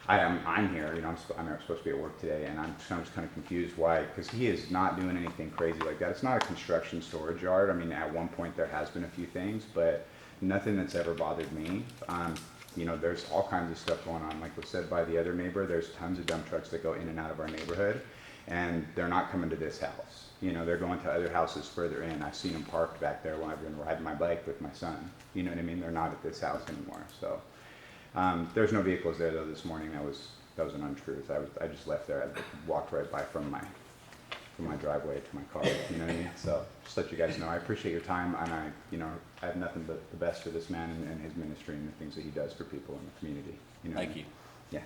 I'm here. I'm supposed to be at work today, and I'm just kind of confused why, because he is not doing anything crazy like that. It's not a construction storage yard. I mean, at one point there has been a few things, but nothing that's ever bothered me. There's all kinds of stuff going on. Like was said by the other neighbor, there's tons of dump trucks that go in and out of our neighborhood. And they're not coming to this house. They're going to other houses further in. I've seen them parked back there when I've been riding my bike with my son. You know what I mean? They're not at this house anymore. So there's no vehicles there though this morning. That was an untruth. I just left there. I walked right by from my driveway to my car. You know what I mean? So just let you guys know. I appreciate your time, and I have nothing but the best for this man and his ministry and the things that he does for people in the community. Thank you. Yeah.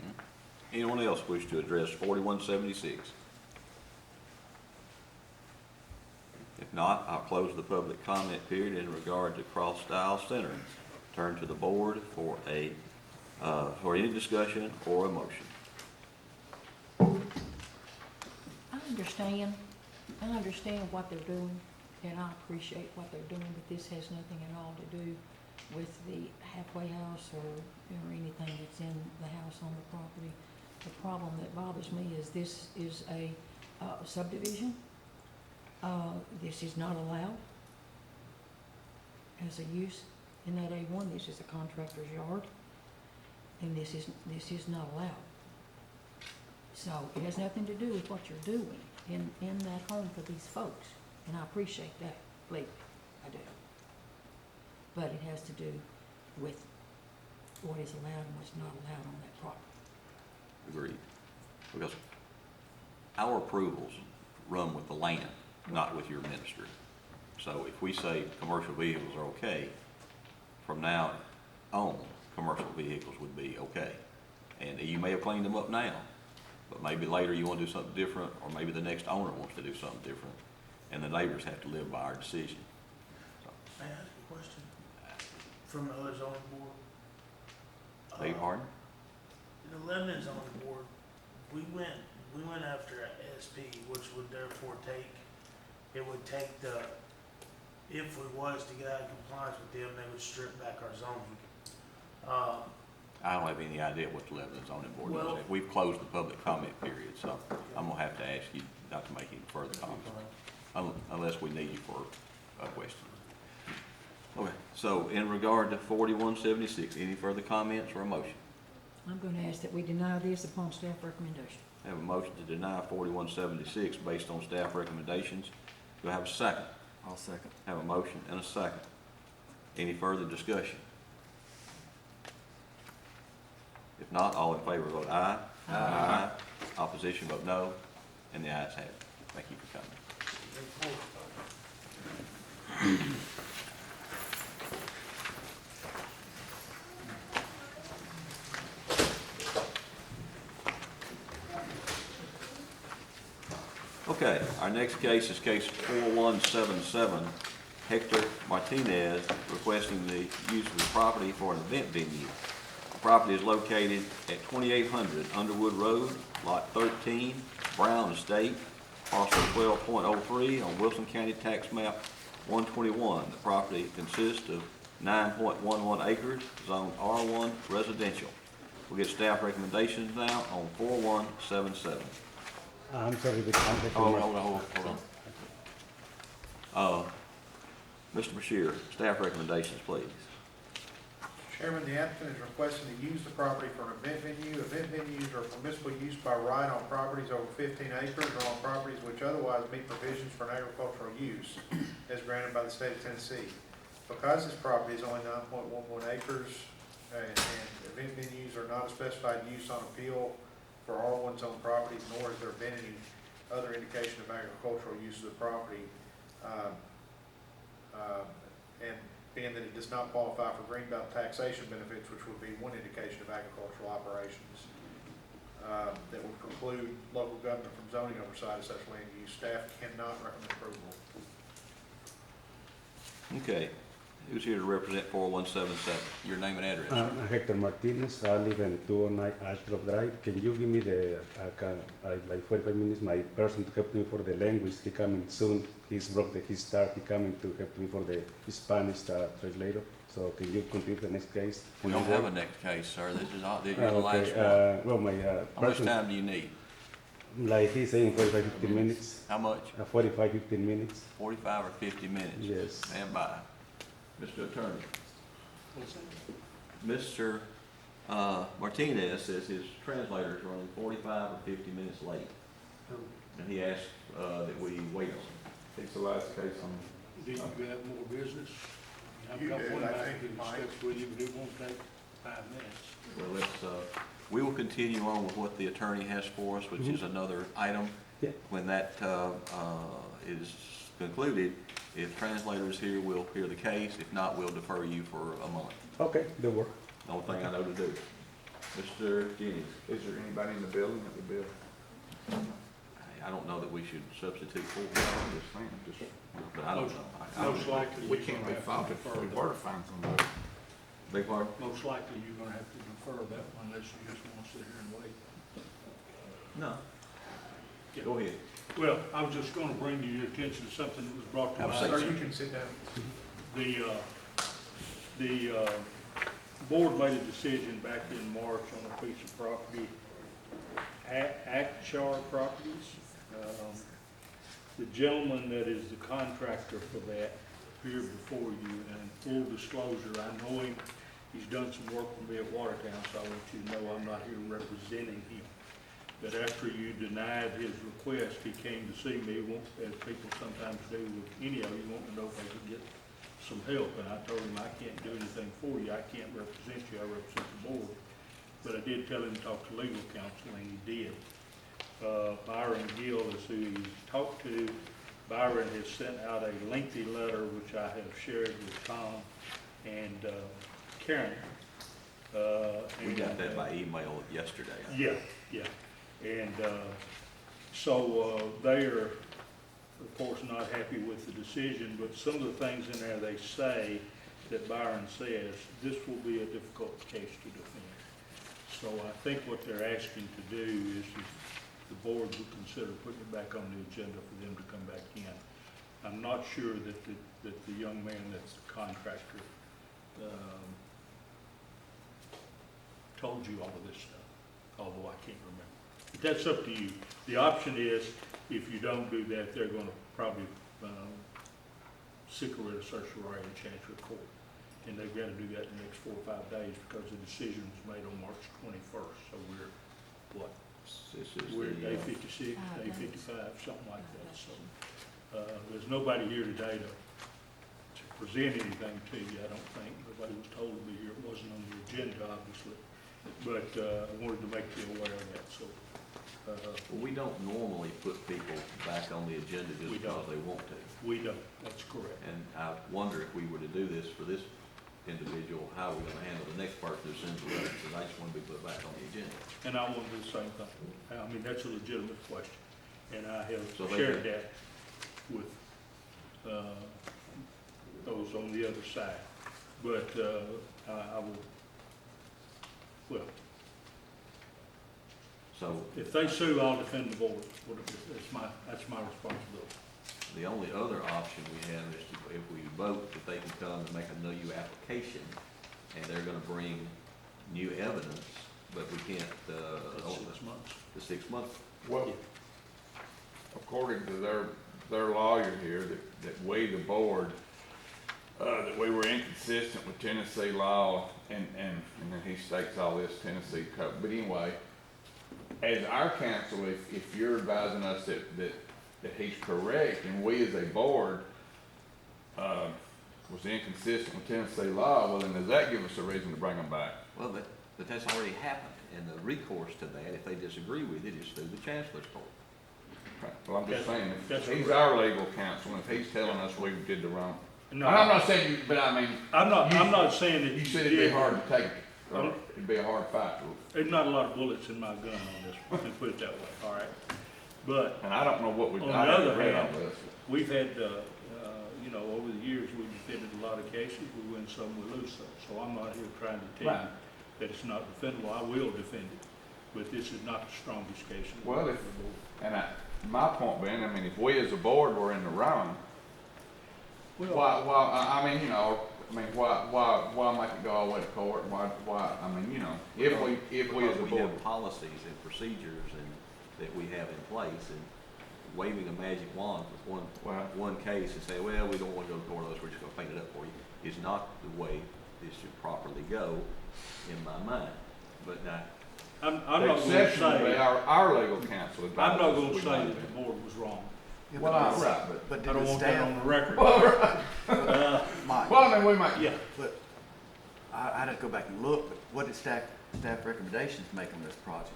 Anyone else wish to address 4176? If not, I'll close the public comment period in regard to Cross Style Center. Turn to the board for any discussion or a motion. I understand what they're doing, and I appreciate what they're doing, but this has nothing at all to do with the halfway house or anything that's in the house on the property. The problem that bothers me is this is a subdivision. This is not allowed as a use in that A1. This is a contractor's yard, and this is not allowed. So it has nothing to do with what you're doing in that home for these folks, and I appreciate that, believe me, I do. But it has to do with what is allowed and what's not allowed on that property. Agreed. Because our approvals run with the land, not with your ministry. So if we say commercial vehicles are okay, from now on, commercial vehicles would be okay. And you may have cleaned them up now, but maybe later you want to do something different, or maybe the next owner wants to do something different, and the neighbors have to live by our decision. So, May I ask a question from the other zoning board? beg your pardon? The Lebanon zoning board, we went after a SP, which would therefore it would take if we was to get out of compliance with them, they would strip back our zoning. I don't have any idea what the Lebanon zoning board Well- does. We've closed the public comment period, so I'm gonna have to ask you not to make any further comments, unless we need you for a question. Okay, so in regard to 4176, any further comments or a motion? I'm gonna ask that we deny this upon staff recommendation. I have a motion to deny 4176 based on staff recommendations. Do I have a second? I'll second. Have a motion and a second. Any further discussion? If not, all in favor vote aye. Aye. Opposition vote no, and the ayes have it. Thank you for coming. Okay, our next case is case 4177, Hector Martinez requesting the use of the property for an event venue. The property is located at 2800 Underwood Road, Lot 13, Brown Estate, parcel 12.03 on Wilson County Tax Map 121. The property consists of 9.11 acres, Zone R1 residential. We'll get staff recommendations now on 4177. I'm sorry, the contact. Hold on. Mr. Bashir, staff recommendations, please. Chairman, the applicant is requesting to use the property for an event venue. Event venues are permissible use by right on properties over 15 acres or on properties which otherwise meet provisions for an agricultural use as granted by the state of Tennessee. Because this property is only 9.11 acres and event venues are not a specified use on appeal for R1 zone properties, nor has there been any other indication of agricultural use of the property. And being that it does not qualify for greenbelt taxation benefits, which would be one indication of agricultural operations, that would preclude local government from zoning oversight of such land use. Staff cannot recommend approval. Okay, who's here to represent 4177? Your name and address, sir. Hector Martinez, I live in 209 Ashgrove Drive. Can you give me like 45 minutes, my person to help me for the language? He coming soon. He's broke his start. He coming to help me for the Spanish translator. So can you complete the next case? We don't have a next case, sir. This is the last one. Well, my How much person, time do you need? like he's saying 45, 15 minutes. How much? 45, 15 minutes. 45 or 50 minutes? Yes. Stand by. Mr. Attorney. Mr. Martinez says his translator is running 45 or 50 minutes late. And he asked that we wait on him. It's the last case on. Do you have more business? I've You got do, one I back think, in Mike. steps with you, but it won't take 5 minutes. Well, we will continue on with what the attorney has for us, which is another item. Yeah. When that is concluded, if translators is here, we'll hear the case. If not, we'll defer you for a month. Okay, that work. The only thing I know to do. Mr. Jennings, Is there anybody in the building that would be able? I don't know that we should substitute for I'm him, just saying, but I don't know. I don't Most know. likely, we you're can't gonna be have faulted to if we defer were that. to find somebody. Beg pardon? Most likely, you're gonna have to defer that one unless you just wanna sit here and wait. No. Go ahead. Well, I was just gonna bring to your attention something that was brought to Have a my seat. Sir, attention. you can sit down. The board made a decision back in March on a piece of property, Akshar Properties. The gentleman that is the contractor for that appeared before you, and full disclosure, I know him. He's done some work for me at Watertown, so I want you to know I'm not here representing him. But after you denied his request, he came to see me, as people sometimes do with any of you, wanting to know if they could get some help. And I told him I can't do anything for you, I can't represent you, I represent the board. But I did tell him to talk to legal counsel, and he did. Byron Gill is who you talked to. Byron has sent out a lengthy letter, which I have shared with Tom and Karen. We got and, that by email yesterday. Yeah, yeah. And so they are, of course, not happy with the decision, but some of the things in there they say that Byron says, this will be a difficult case to defend. So I think what they're asking to do is if the board would consider putting it back on the agenda for them to come back in. I'm not sure that the young man that's the contractor told you all of this stuff, although I can't remember. But that's up to you. The option is, if you don't do that, they're gonna probably seek a writ of certiorari in Chancery Court. And they've gotta do that in the next 4 or 5 days because the decision was made on March 21st. So we're, what? This is We're the, day 56, 5 day days. 55, something like that. So there's nobody here today to present anything to you, I don't think. Nobody was told to be here. It wasn't on the agenda, obviously. But I wanted to make you aware of that, so. well, we don't normally put people back on the agenda just We because don't. they want to. We don't, that's correct. And I wonder if we were to do this for this individual, how are we gonna handle the next person who sends a letter, because I just want to be put back on the agenda. And I want to do the same thing. I mean, that's a legitimate question. And I have So they shared can- that with those on the other side. But I will, well, So if they sue, I'll defend the board. That's my responsibility. the only other option we have is to, if we vote, that they can come and make a new application, and they're gonna bring new evidence, but we can't, That's 6 months. the 6 months. Well, according to their lawyer here, that we, the board, that we were inconsistent with Tennessee law, and then he states all this Tennessee code. But anyway, as our counsel, if you're advising us that he's correct, and we as a board, was inconsistent with Tennessee law, well, then does that give us a reason to bring them back? Well, but that's already happened, and the recourse to that, if they disagree with it, is through the chancellor's court. Well, I'm just saying, That's if he's correct. our legal counsel, and if he's telling us we did the wrong. No, And I'm not saying you, but I mean, I'm not saying that you you said it'd be did. hard to take, or it'd be a hard fight. There's not a lot of bullets in my gun on this, let me put it that way, all right? But And I don't know what we've On the I haven't other read hand, all this. we've had, over the years, we've defended a lot of cases, we win some, we lose some. So I'm not here trying to tell you Right. that it's not defendable, I will defend it. But this is not the strongest case in the Well, world. And my point being, I mean, if we as a board were in the wrong, why, I mean, why make it go all the way to court? Why, I mean, if we as Because a we board. have policies and procedures and that we have in place, and waving a magic wand with one case and say, well, we don't want to go to court, we're just gonna clean it up for you, is not the way this should properly go, in my mind. But now, I'm not gonna Exceptionally, say, our legal counsel I'm not advises gonna we say don't that do the board was wrong. Well, I'm right, but. But I don't want that on the record. Mike, Well, I mean, we might. Yeah, but I'd have to go back and look, but what did staff recommendations make on this project?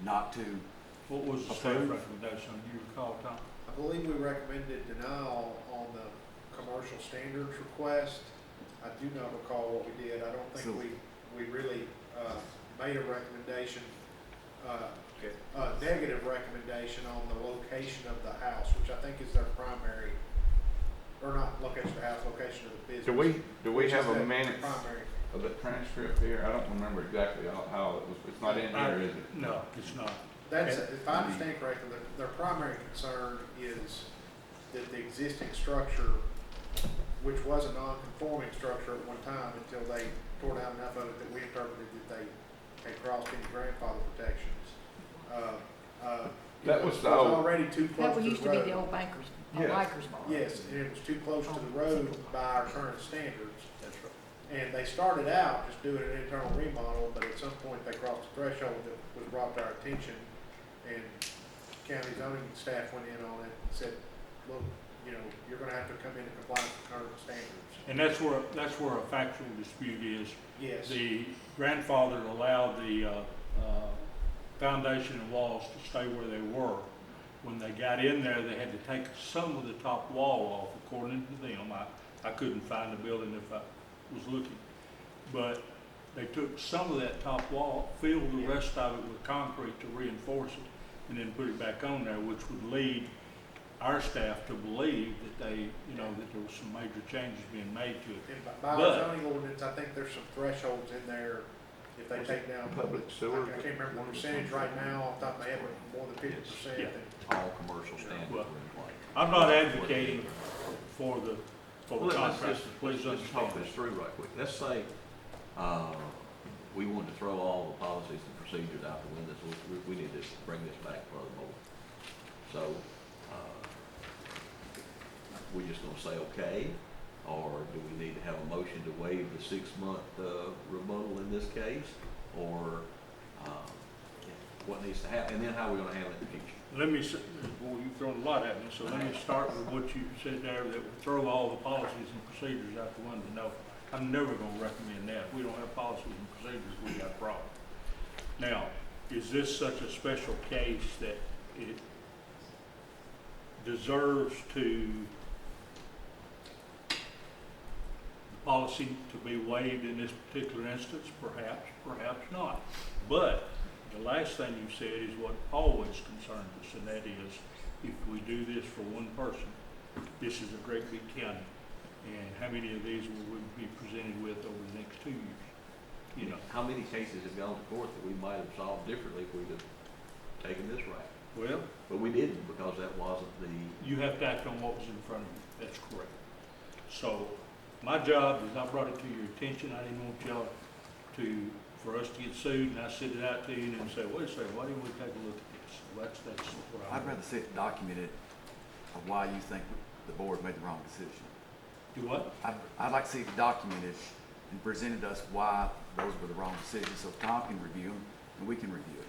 Not to, what was the staff recommendation, you recall, Tom? I believe we recommended denial on the commercial standards request. I do not recall what we did. I don't think we really, made a recommendation, a negative recommendation on the location of the house, which I think is their primary, or not location of the house, location of the business. Do we which have is a their minute primary. of the transcript here? I don't remember exactly how it was, it's not in here, is it? No, it's not. That's, if I understand correctly, their primary concern is that the existing structure, which was a non-conforming structure at one time until they tore down enough of it that we interpreted that they had crossed any grandfather protections. That it was the old- already too close That to the road. used to be the old bankers, Yes. Bikers Bar. Yes, and it was too close to the road by our current standards. That's right. And they started out just doing an internal remodel, but at some point they crossed the threshold that was brought to our attention. And county zoning staff went in on it and said, look, you're gonna have to come into compliance with current standards. And that's where a factual dispute is. Yes, The grandfather allowed the foundation and walls to stay where they were. When they got in there, they had to take some of the top wall off, according to them. I couldn't find the building if I was looking. But they took some of that top wall, filled the rest of it with concrete to reinforce it, and then put it back on there, which would lead our staff to believe that they, you know, that there was some major changes being made to it. And by our But- zoning ordinance, I think there's some thresholds in there, if they take down. Public sewer. I can't remember the percentage right now, off the top of my head, but more than 50%. Yeah. All commercial standards Well, are in place. I'm not advocating for the Well, let's contractor, just, please let's just talk understand. this through right quick. Let's say, we wanted to throw all the policies and procedures out the window, so we need to bring this back for the board. So, we just gonna say okay, or do we need to have a motion to waive the 6-month, rebuttal in this case? Or, what needs to happen, and then how are we gonna handle it in the future? Let me, well, you've thrown a lot at me, so let me start with what you said there, that we throw all the policies and procedures out the window. No, I'm never gonna recommend that. If we don't have policies and procedures, we got a problem. Now, is this such a special case that it deserves to, the policy to be waived in this particular instance? Perhaps, perhaps not. But the last thing you said is what always concerns us, and that is, if we do this for one person, this is a great big county, and how many of these will we be presented with over the next 2 years? You know, How many cases have gone to court that we might have solved differently if we'd have taken this route? well, But we didn't, because that wasn't the, you have to act on what was in front of you, that's correct. So, my job is, I brought it to your attention, I didn't want y'all to, for us to get sued, and I sent it out to you and say, wait a second, why didn't we take a look at this? Well, that's what I'd rather see it documented of why you think the board made the wrong decision. Do what? I'd like to see it documented and presented us why those were the wrong decisions, so Tom can review them and we can review it.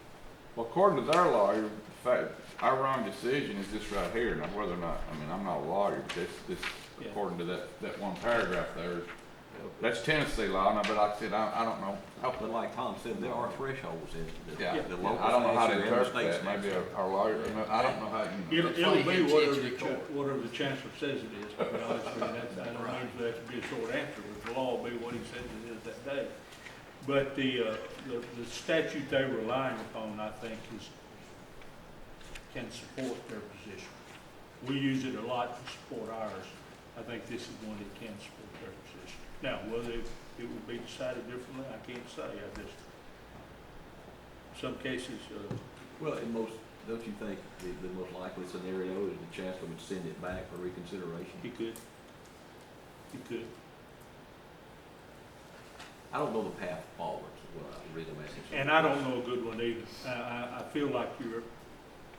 Well, according to their lawyer, the fact, our wrong decision is this right here. Now, whether or not, I mean, I'm not a lawyer, but this, Yeah. according to that one paragraph there, that's Tennessee law, now, but like I said, I don't know. but like Tom said, there are thresholds in Yeah, the local I don't know how to statute and the interpret state that, maybe statute. our lawyer, I don't know how, you know. It'll be whatever the chancellor says it is, to be honest with you. I don't mean for that to be a short answer, but the law will be what he says it is that day. But the statute they're relying upon, I think, can support their position. We use it a lot to support ours. I think this is one that can support their position. Now, whether it would be decided differently, I can't say. Some cases, Well, in most, don't you think the most likely scenario is the chancellor would send it back for reconsideration? he could. He could. I don't know the path forward, is what I really am asking. And I don't know a good one either. I feel like you're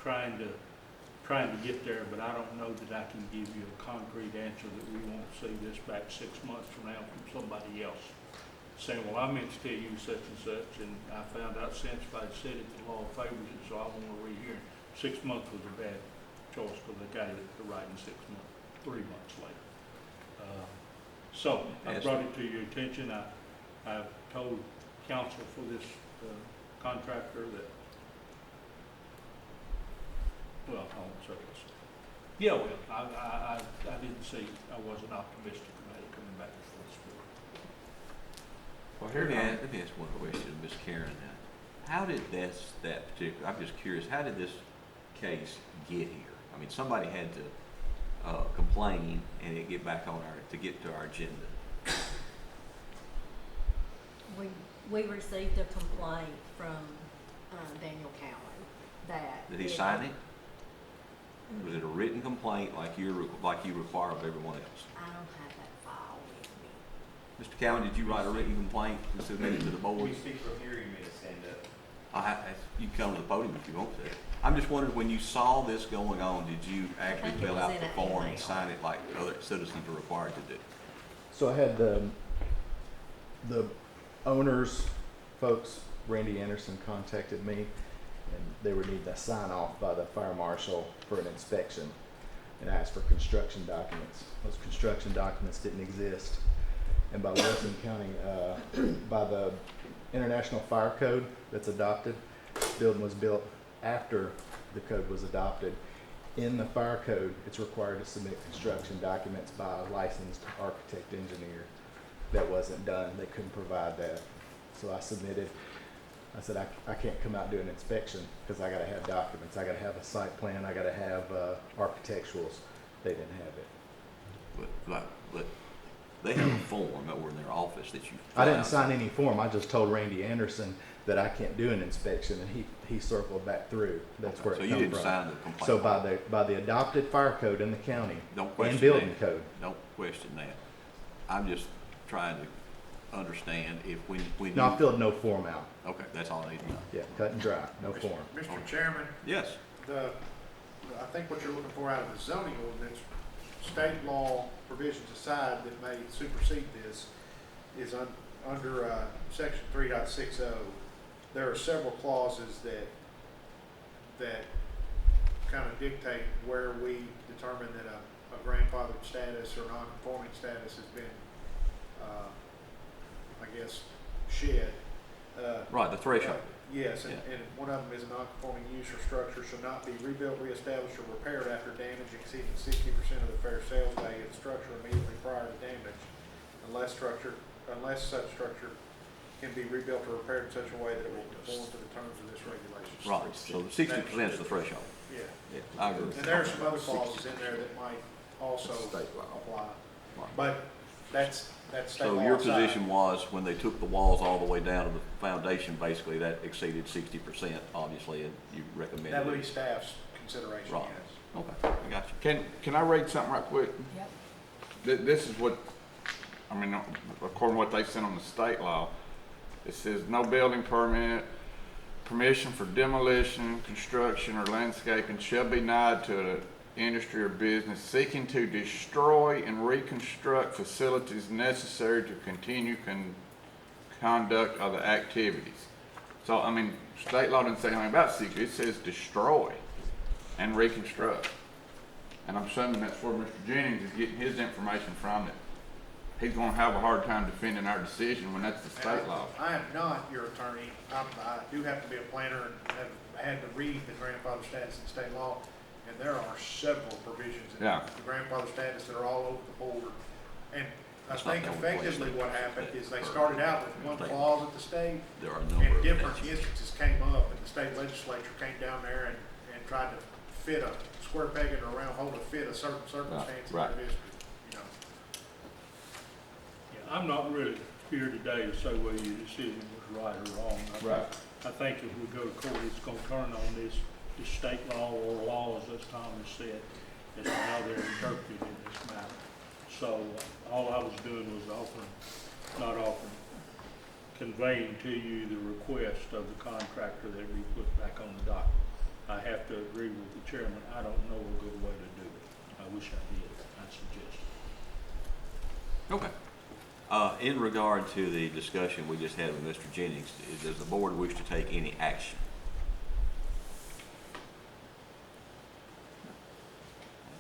trying to get there, but I don't know that I can give you a concrete answer that we won't see this back 6 months from now from somebody else. Saying, well, I meant to tell you such and such, and I found out since if I'd said it, the law favors it, so I want to rehear. 6 months was a bad choice, because they got it right in 6 months, 3 months later. So, I brought it to your attention. I've told counsel for this contractor that, well, I won't say this. Yeah, well, I didn't see, I wasn't optimistic about it coming back before this board. Well, Let me ask one question, Ms. Karen, now. How did that particular, I'm just curious, how did this case get here? I mean, somebody had to complain and it get back on to get to our agenda. We received a complaint from, Daniel Cowan that. Did he sign it? Was it a written complaint like you require of everyone else? I don't have that file with me. Mr. Cowan, did you write a written complaint and submit it to the board? speak from here, you may stand up. You can come to the podium if you want to. I'm just wondering, when you saw this going on, did you actually think it fill was out in the an form and email. sign it like other citizens are required to do? So I had the owners, folks, Randy Anderson contacted me, and they would need a sign off by the fire marshal for an inspection, and asked for construction documents. Those construction documents didn't exist, and by Wilson County, by the International Fire Code that's adopted, building was built after the code was adopted. In the fire code, it's required to submit construction documents by a licensed architect engineer. That wasn't done. They couldn't provide that. So I submitted, I said, I can't come out and do an inspection because I gotta have documents. I gotta have a site plan. I gotta have architecturals. They didn't have it. But they have a form over in their office that you. I didn't sign any form. I just told Randy Anderson that I can't do an inspection, and he circled back through. That's Okay, where it so you come didn't from. sign the complaint. So by the adopted fire code in the county Don't question and building that. code, Don't question that. I'm just trying to understand if when no, I you, filled no form out. okay, that's all I need to know. Yeah, cut and dry, no form. Mr. Chairman, Yes, I think what you're looking for out of the zoning ordinance, state law provisions aside that may supersede this, is under section 3.60. There are several clauses that kind of dictate where we determine that a grandfathered status or non-conforming status has been, I guess, shed. right, the threshold. Yes, and, Yeah. and one of them is a non-conforming use or structure shall not be rebuilt, reestablished, or repaired after damage exceeding 60% of the fair sales value of the structure immediately prior to damage, unless such structure can be rebuilt or repaired in such a way that it will conform to the terms of this regulation. Right, so 60% is the threshold. Yeah, Yeah, I agree. and there are some other clauses in there that might also apply, but that's state law So your aside. position was, when they took the walls all the way down to the foundation, basically, that exceeded 60%, obviously, and you recommended That would be it. staff's consideration, Right. yes. Okay, I got you. Can I read something right quick? Yep. This is what, I mean, according to what they sent on the state law, it says no building permit, permission for demolition, construction, or landscaping shall be denied to an industry or business seeking to destroy and reconstruct facilities necessary to continue conduct of the activities. So, I mean, state law didn't say anything about secret, it says destroy and reconstruct. And I'm assuming that's where Mr. Jennings is getting his information from, that he's gonna have a hard time defending our decision when that's the state law. I am not your attorney. I do have to be a planner and have had to read the grandfather status in state law. And there are several provisions in Yeah. the grandfather status that are all over the board. And I That's not think the only effectively place what that- happened is they that- started out with one State. clause at the state. There are a number And of different statutes. instances came up and the state legislature came down there and tried to fit a square peg in a round hole to fit a certain circumstance in right. their district, you know. Yeah, I'm not really here today to say whether your decision was right or wrong. I think if we go to court, it's gonna turn on this state law or laws, as Tom has said, as to how they're interpreted in this matter. So all I was doing was conveying to you the request of the contractor that we put back on the docket. I have to agree with the chairman, I don't know a good way to do it. I wish I did, I'd suggest. Okay. In regard to the discussion we just had with Mr. Jennings, does the board wish to take any action?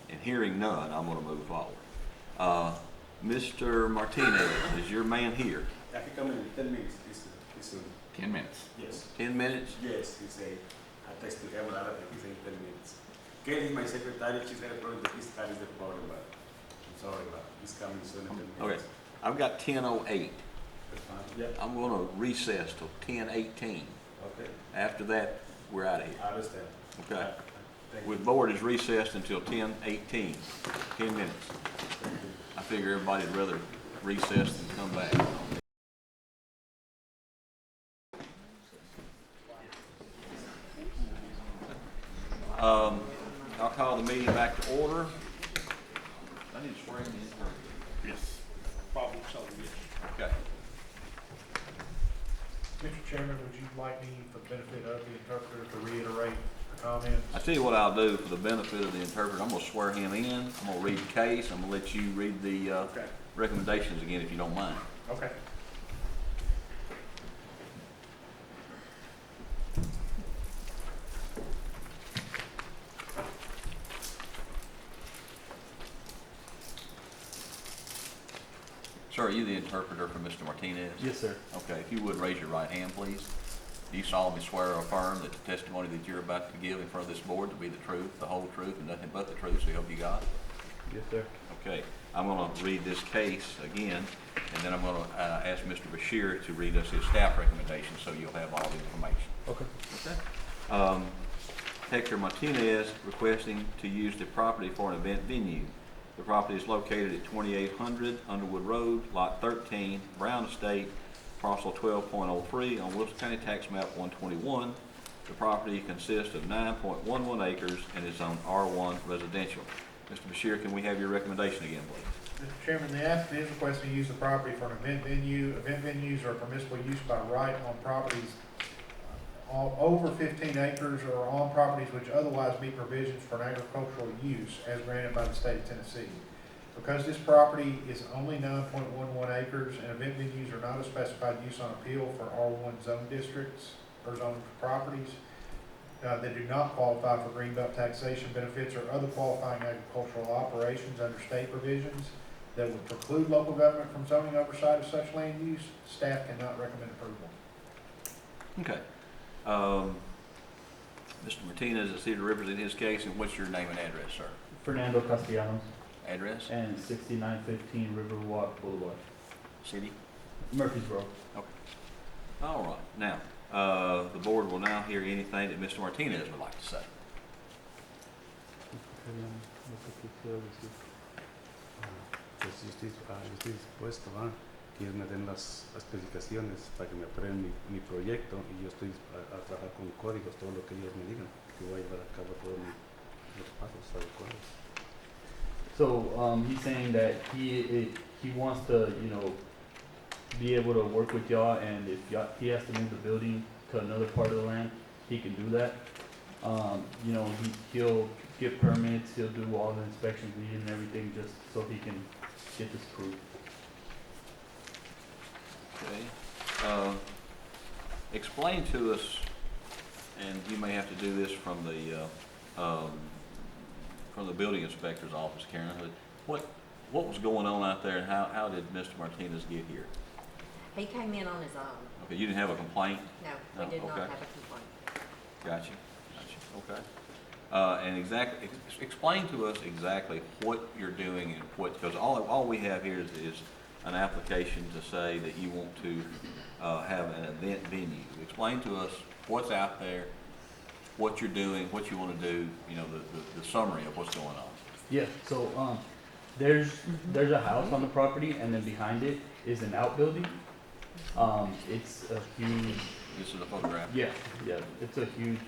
And hearing none, I'm gonna move forward. Mr. Martinez, is your man here? I can come in 10 minutes. It's 10 minutes. yes. 10 minutes? Yes, he said. I texted him a lot of things in 10 minutes. Kelly is my secretary. She's got a problem with his car is the problem, but I'm sorry, but he's coming soon in 10 Okay, minutes. I've got 10:08. That's fine. Yeah. I'm gonna recess till 10:18. Okay. After that, we're out of here. I understand. Okay. Thank you. With board is recessed until 10:18, 10 minutes. Thank you. I figure everybody'd rather recess than come back. I'll call the meeting back to order. I need to swear in the Yes. Probably so, yes. Okay. Mr. Chairman, would you like me, for the benefit of the interpreter, to reiterate the comments? I tell you what I'll do for the benefit of the interpreter, I'm gonna swear him in, I'm gonna read the case, I'm gonna let you read the, Okay. recommendations again if you don't mind. Okay. Sir, are you the interpreter for Mr. Martinez? Yes, sir. Okay, if you would raise your right hand, please. Do you solemnly swear or affirm that the testimony that you're about to give in front of this board to be the truth, the whole truth, and nothing but the truth, so help you God? Yes, sir. Okay, I'm gonna read this case again, and then I'm gonna ask Mr. Bashir to read us his staff recommendation, so you'll have all the information. Okay. Okay. Hector Martinez requesting to use the property for an event venue. The property is located at 2800 Underwood Road, Lot 13, Brown Estate, parcel 12.03 on Wilson County Tax Map 121. The property consists of 9.11 acres and is on R1 residential. Mr. Bashir, can we have your recommendation again, please? Mr. Chairman, the applicant is requesting to use the property for an event venue. Event venues are permissible use by right on properties over 15 acres or on properties which otherwise meet provisions for an agricultural use as granted by the state of Tennessee. Because this property is only 9.11 acres and event venues are not a specified use on appeal for R1 zone districts or zone properties, that do not qualify for greenbelt taxation benefits or other qualifying agricultural operations under state provisions that would preclude local government from zoning oversight of such land use, staff cannot recommend approval. Okay. Mr. Martinez is here to represent his case, and what's your name and address, sir? Fernando Castellanos Address? and 6915 Riverwalk Boulevard, City? Murfreesboro. All right. Now, the board will now hear anything that Mr. Martinez would like to say. Pues yo estoy dispuesto a que ellos me den las especificaciones para que me aprueben mi proyecto y yo estoy a trabajar con códigos, todo lo que ellos me digan, que voy a llevar a cabo todos los pasos adecuados. So he's saying that he wants to, be able to work with y'all, and if he has to move the building to another part of the land, he can do that. He'll get permits, he'll do all the inspections needed and everything, just so he can get this approved. Okay. Explain to us, and you may have to do this from the building inspector's office, Karen, what was going on out there, and how did Mr. Martinez get here? He came in on his own. Okay, you didn't have a complaint? No, we did not okay. have a complaint. Gotcha, okay. And explain to us exactly what you're doing and because all we have here is an application to say that you want to have an event venue. Explain to us what's out there, what you're doing, what you want to do, the summary of what's going on. Yeah, so there's a house on the property, and then behind it is an outbuilding. It's a huge. This is a photograph. Yeah, it's a huge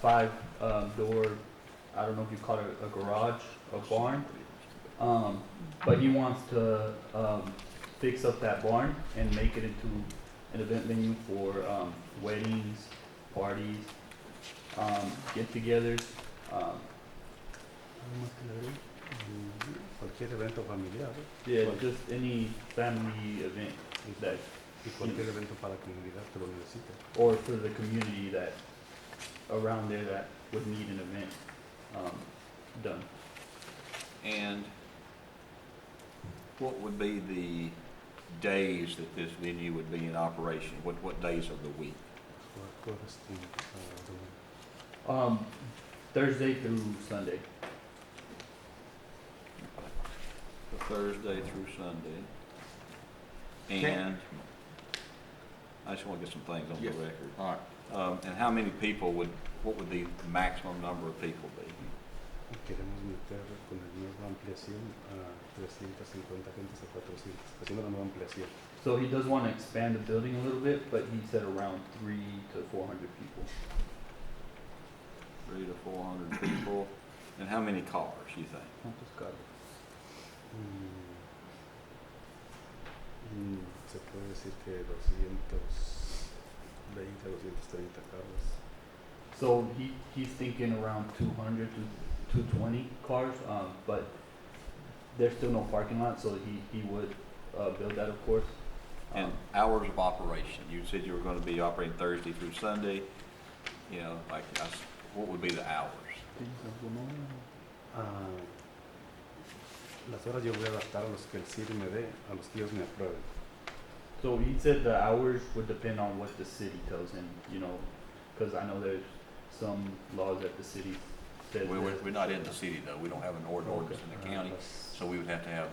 5-door. I don't know if you call it a garage, a barn. But he wants to fix up that barn and make it into an event venue for weddings, parties, get-togethers. Cualquier evento familiar, Yeah, just any family event that, y cualquier evento para la comunidad que lo necesite. or for the community that around there that would need an event done. And what would be the days that this venue would be in operation? What days of the week? Jueves y domingo. Thursday through Sunday. So Thursday through Sunday. And I just want to get some things on the record. All right. And how many people what would the maximum number of people be? Queremos meter con la nueva ampliación a 350 gentes a 400, haciendo la nueva ampliación. So he does want to expand the building a little bit, but he said around 300 to 400 people. 300 to 400 people. And how many cars, you think? Se puede decir que 220, 230 carros. So he's thinking around 200 to 220 cars, but there's still no parking lot, so he would build that, of course. And hours of operation, you said you were going to be operating Thursday through Sunday, what would be the hours? Las horas yo voy a adaptar a los que el CIR me dé, a los que ellos me aprueben. So he said the hours would depend on what the city tells him, you know, because I know there's some laws that the city says. We're not in the city though, we don't have an ordinance in the county, so we would have to have,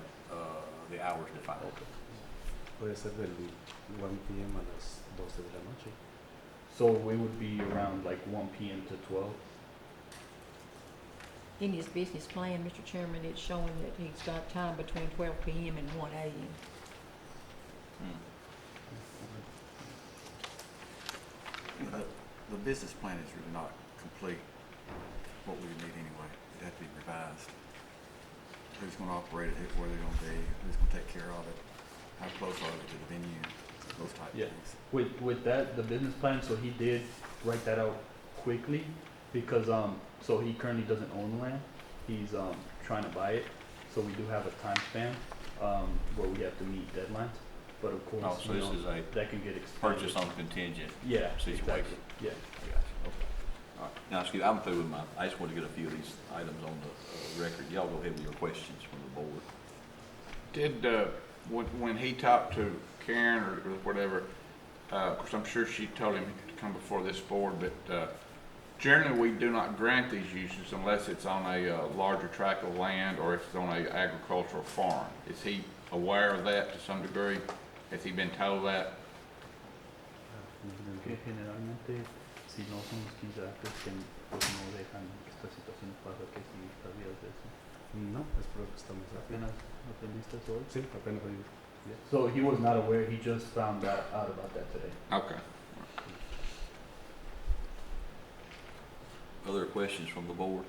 the hours defined. Puede ser del 1 p.m. a las 12 de la noche. So we would be around like 1 p.m. to 12. In his business plan, Mr. Chairman, it's showing that he's got time between 12 p.m. and 1 a.m. The business plan is really not complete, what we would need anyway. It'd have to be revised. Who's gonna operate it, where they're gonna be, who's gonna take care of it, how close are they to the venue, those type of Yeah. things. With that, the business plan, so he did write that out quickly because, so he currently doesn't own the land. He's, trying to buy it. So we do have a time span, where we have to meet deadlines. But of course, Oh, so you this know, is a that can get extended. purchase on contingent Yeah, situation. exactly. Yeah. I got you, okay. All right, now, excuse, I'm through with my, I just want to get a few of these items on the record. Y'all go ahead with your questions from the board. Did, when he talked to Karen or whatever, of course, I'm sure she told him to come before this board, but, generally, we do not grant these uses unless it's on a, larger tract of land or if it's on a agricultural farm. Is he aware of that to some degree? Has he been told that? Que generalmente, si no son los 15 acres, que pues no dejan que esta situación pase, que si sabías de eso. No, es por lo que estamos haciendo. Apenas aprendiste eso hoy. Sí, apenas hoy. Yeah. So he was not aware, he just found out about that today. Okay. Other questions from the board?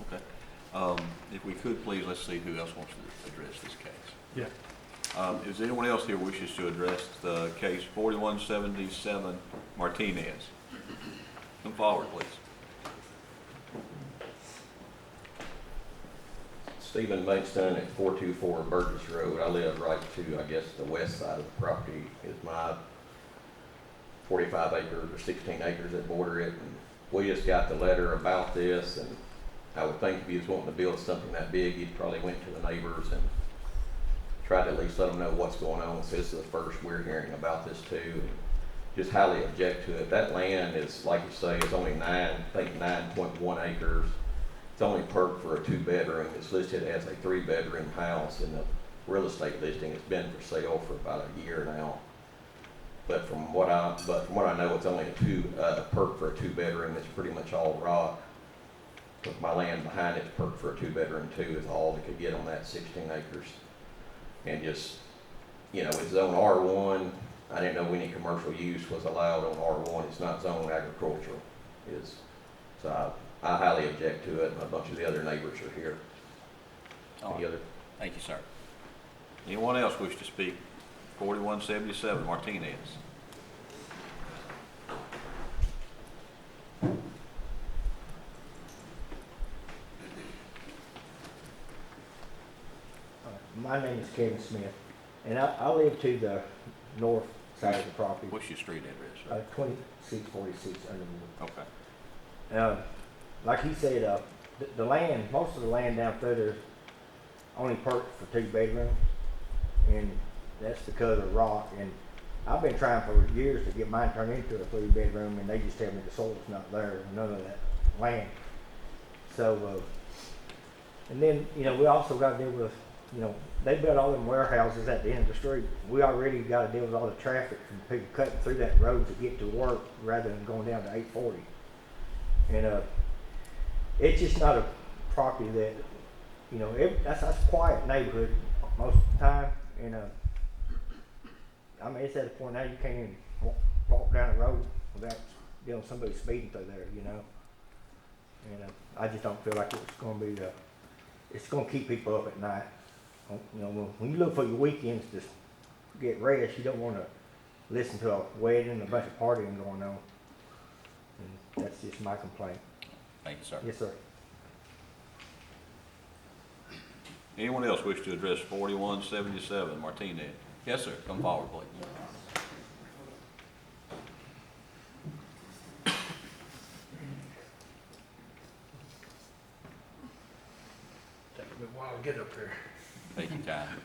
Okay. If we could, please, let's see who else wants to address this case. Yeah. Is there anyone else here wishes to address the case 4177 Martinez? Come forward, please. Stephen Maidstone at 424 Burgess Road. I live right to, I guess, the west side of the property is my 45 acres or 16 acres that border it. And we just got the letter about this, and I would think if he was wanting to build something that big, he'd probably went to the neighbors and tried to at least let them know what's going on. So this is the first we're hearing about this too. And just highly object to it. That land is, like you say, is only 9.1 acres. It's only perked for a 2-bedroom. It's listed as a 3-bedroom house in the real estate listing. It's been for sale for about a year now. But from what I know, it's only a perk for a 2-bedroom. It's pretty much all rock. But my land behind it's perked for a 2-bedroom too, is all they could get on that 16 acres. And just, you know, it's zone R1. I didn't know any commercial use was allowed on R1. It's not zone agricultural. So I highly object to it, and a bunch of the other neighbors are here. Any other? Thank you, sir. Anyone else wish to speak? 4177 Martinez. My name is Kevin Smith, and I live to the north side of the property. What's your street address, sir? 2646 Underwood. Okay. Like he said, the land, most of the land down there, only perked for 2 bedrooms, and that's because of rock. And I've been trying for years to get mine turned into a 3-bedroom, and they just tell me the soil's not there, none of that land. So, and then, you know, we also got to deal with, you know, they built all them warehouses at the end of the street. We already got to deal with all the traffic from people cutting through that road to get to work rather than going down to 840. And it's just not a property that, you know, that's a quiet neighborhood most of the time. And I mean, it's at a point now you can't even walk down the road without, you know, somebody speeding through there, you know. And I just don't feel like it's going to be it's going to keep people up at night. You know, when you look for your weekends to get rest, you don't want to listen to a wedding, a bunch of partying going on. And that's just my complaint. Thank you, sir. Yes, sir. Anyone else wish to address 4177 Martinez? Yes, sir. Come forward, please. Take me a while to get up here. Take your time.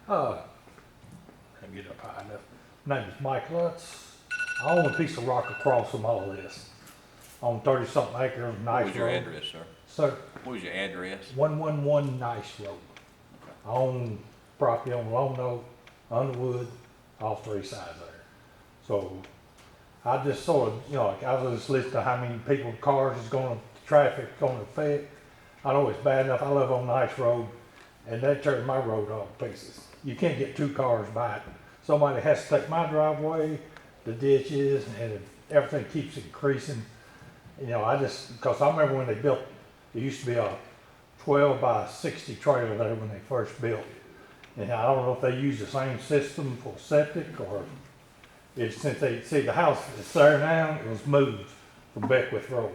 Can't get up high enough. My name is Mike Lutz. I own a piece of rock across from all this. On 30-something acres, What Nice was your Road. address, sir? Sir, What was your address? 111 Nice Road. I own property on Lone Oak, Underwood, all three sides there. So I just sort of, like I was just listening to how many people, cars is traffic gonna affect. I know it's bad enough, I live on Nice Road, and that tears my road all to pieces. You can't get two cars by it. Somebody has to take my driveway, the ditches, and everything keeps increasing. Because I remember when they built, it used to be a 12 by 60 trailer there when they first built. And I don't know if they use the same system for septic or since the house that's there now, it was moved from Beckwith Road.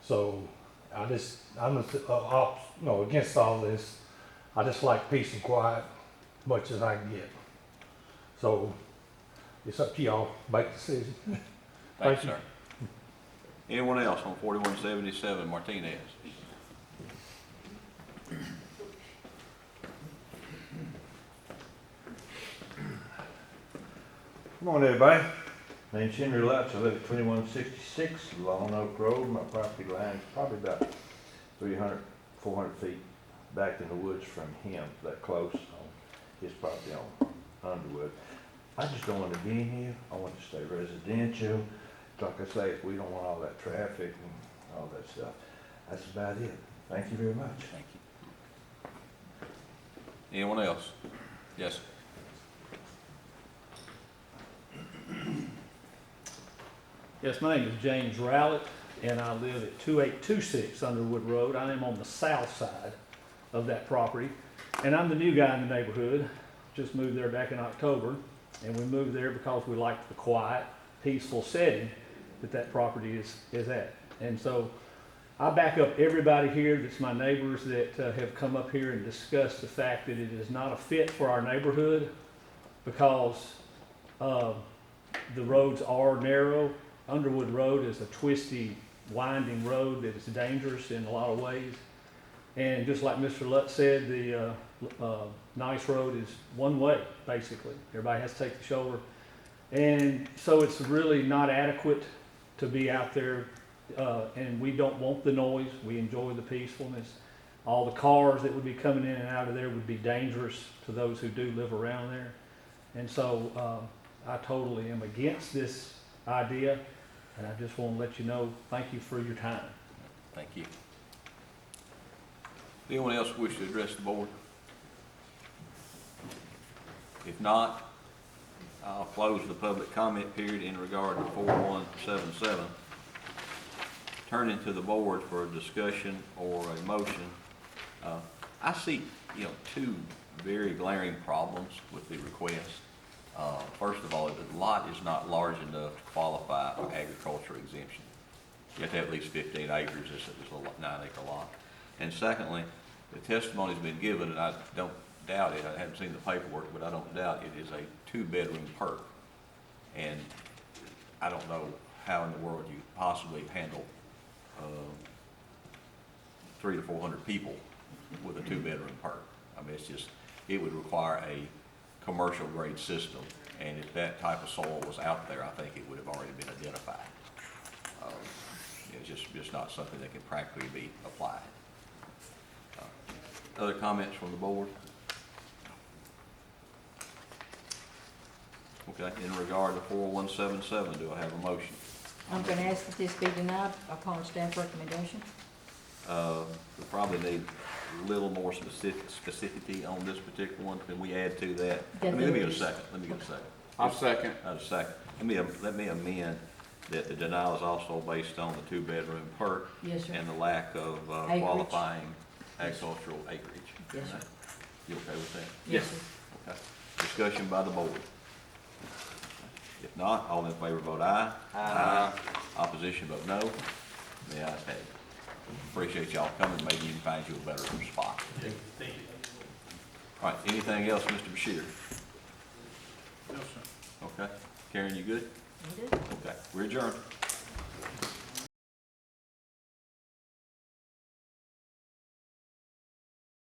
So I'm just against all this. I just like peace and quiet as much as I can get. So it's up to y'all, make the decision. Thanks, sir. Anyone else on 4177 Martinez? Good morning, everybody. My name's Henry Lutz. I live at 2166 Lone Oak Road. My property line is probably about 300, 400 feet back in the woods from him, that close on his property on Underwood. I just don't want to be in here. I want to stay residential. Like I say, we don't want all that traffic and all that stuff. That's about it. Thank you very much. Thank you. Anyone else? Yes. Yes, my name is James Rowlett, and I live at 2826 Underwood Road. I am on the south side of that property, and I'm the new guy in the neighborhood. Just moved there back in October, and we moved there because we liked the quiet, peaceful setting that property is at. And so I back up everybody here that's my neighbors that have come up here and discussed the fact that it is not a fit for our neighborhood because the roads are narrow. Underwood Road is a twisty, winding road that is dangerous in a lot of ways. And just like Mr. Lutz said, the Nice Road is one way, basically. Everybody has to take the shoulder. And so it's really not adequate to be out there, and we don't want the noise. We enjoy the peacefulness. All the cars that would be coming in and out of there would be dangerous to those who do live around there. And so I totally am against this idea, and I just want to let you know, thank you for your time. Thank you. Anyone else wish to address the board? If not, I'll close the public comment period in regard to 4177. Turning to the board for a discussion or a motion. I see, two very glaring problems with the request. First of all, the lot is not large enough to qualify for agricultural exemption. You have to have at least 15 acres. It's a 9-acre lot. And secondly, the testimony's been given, and I don't doubt it. I haven't seen the paperwork, but I don't doubt it is a 2-bedroom perk. And I don't know how in the world you possibly handle 300 to 400 people with a 2-bedroom perk. I mean, it would require a commercial grade system, and if that type of soil was out there, I think it would have already been identified. It's just not something that can practically be applied. Other comments from the board? Okay, in regard to 4177, do I have a motion? I'm gonna ask that this be denied upon staff recommendation. We probably need a little more specificity on this particular one. Can we add to that? Let me get a second. I'll second. A second. Let me amend that the denial is also based on the 2-bedroom perk. Yes, sir. And the lack of Acreage. qualifying agricultural acreage. Yes, sir. You okay with that? Yes, sir. Okay. Discussion by the board. If not, all in favor vote aye. Aye. Opposition vote no. The ayes have it. Appreciate y'all coming. Maybe you can find you a better spot. Thank you. All right, anything else, Mr. Bashir? No, sir. Okay. Karen, you good? You do? Okay, we're adjourned.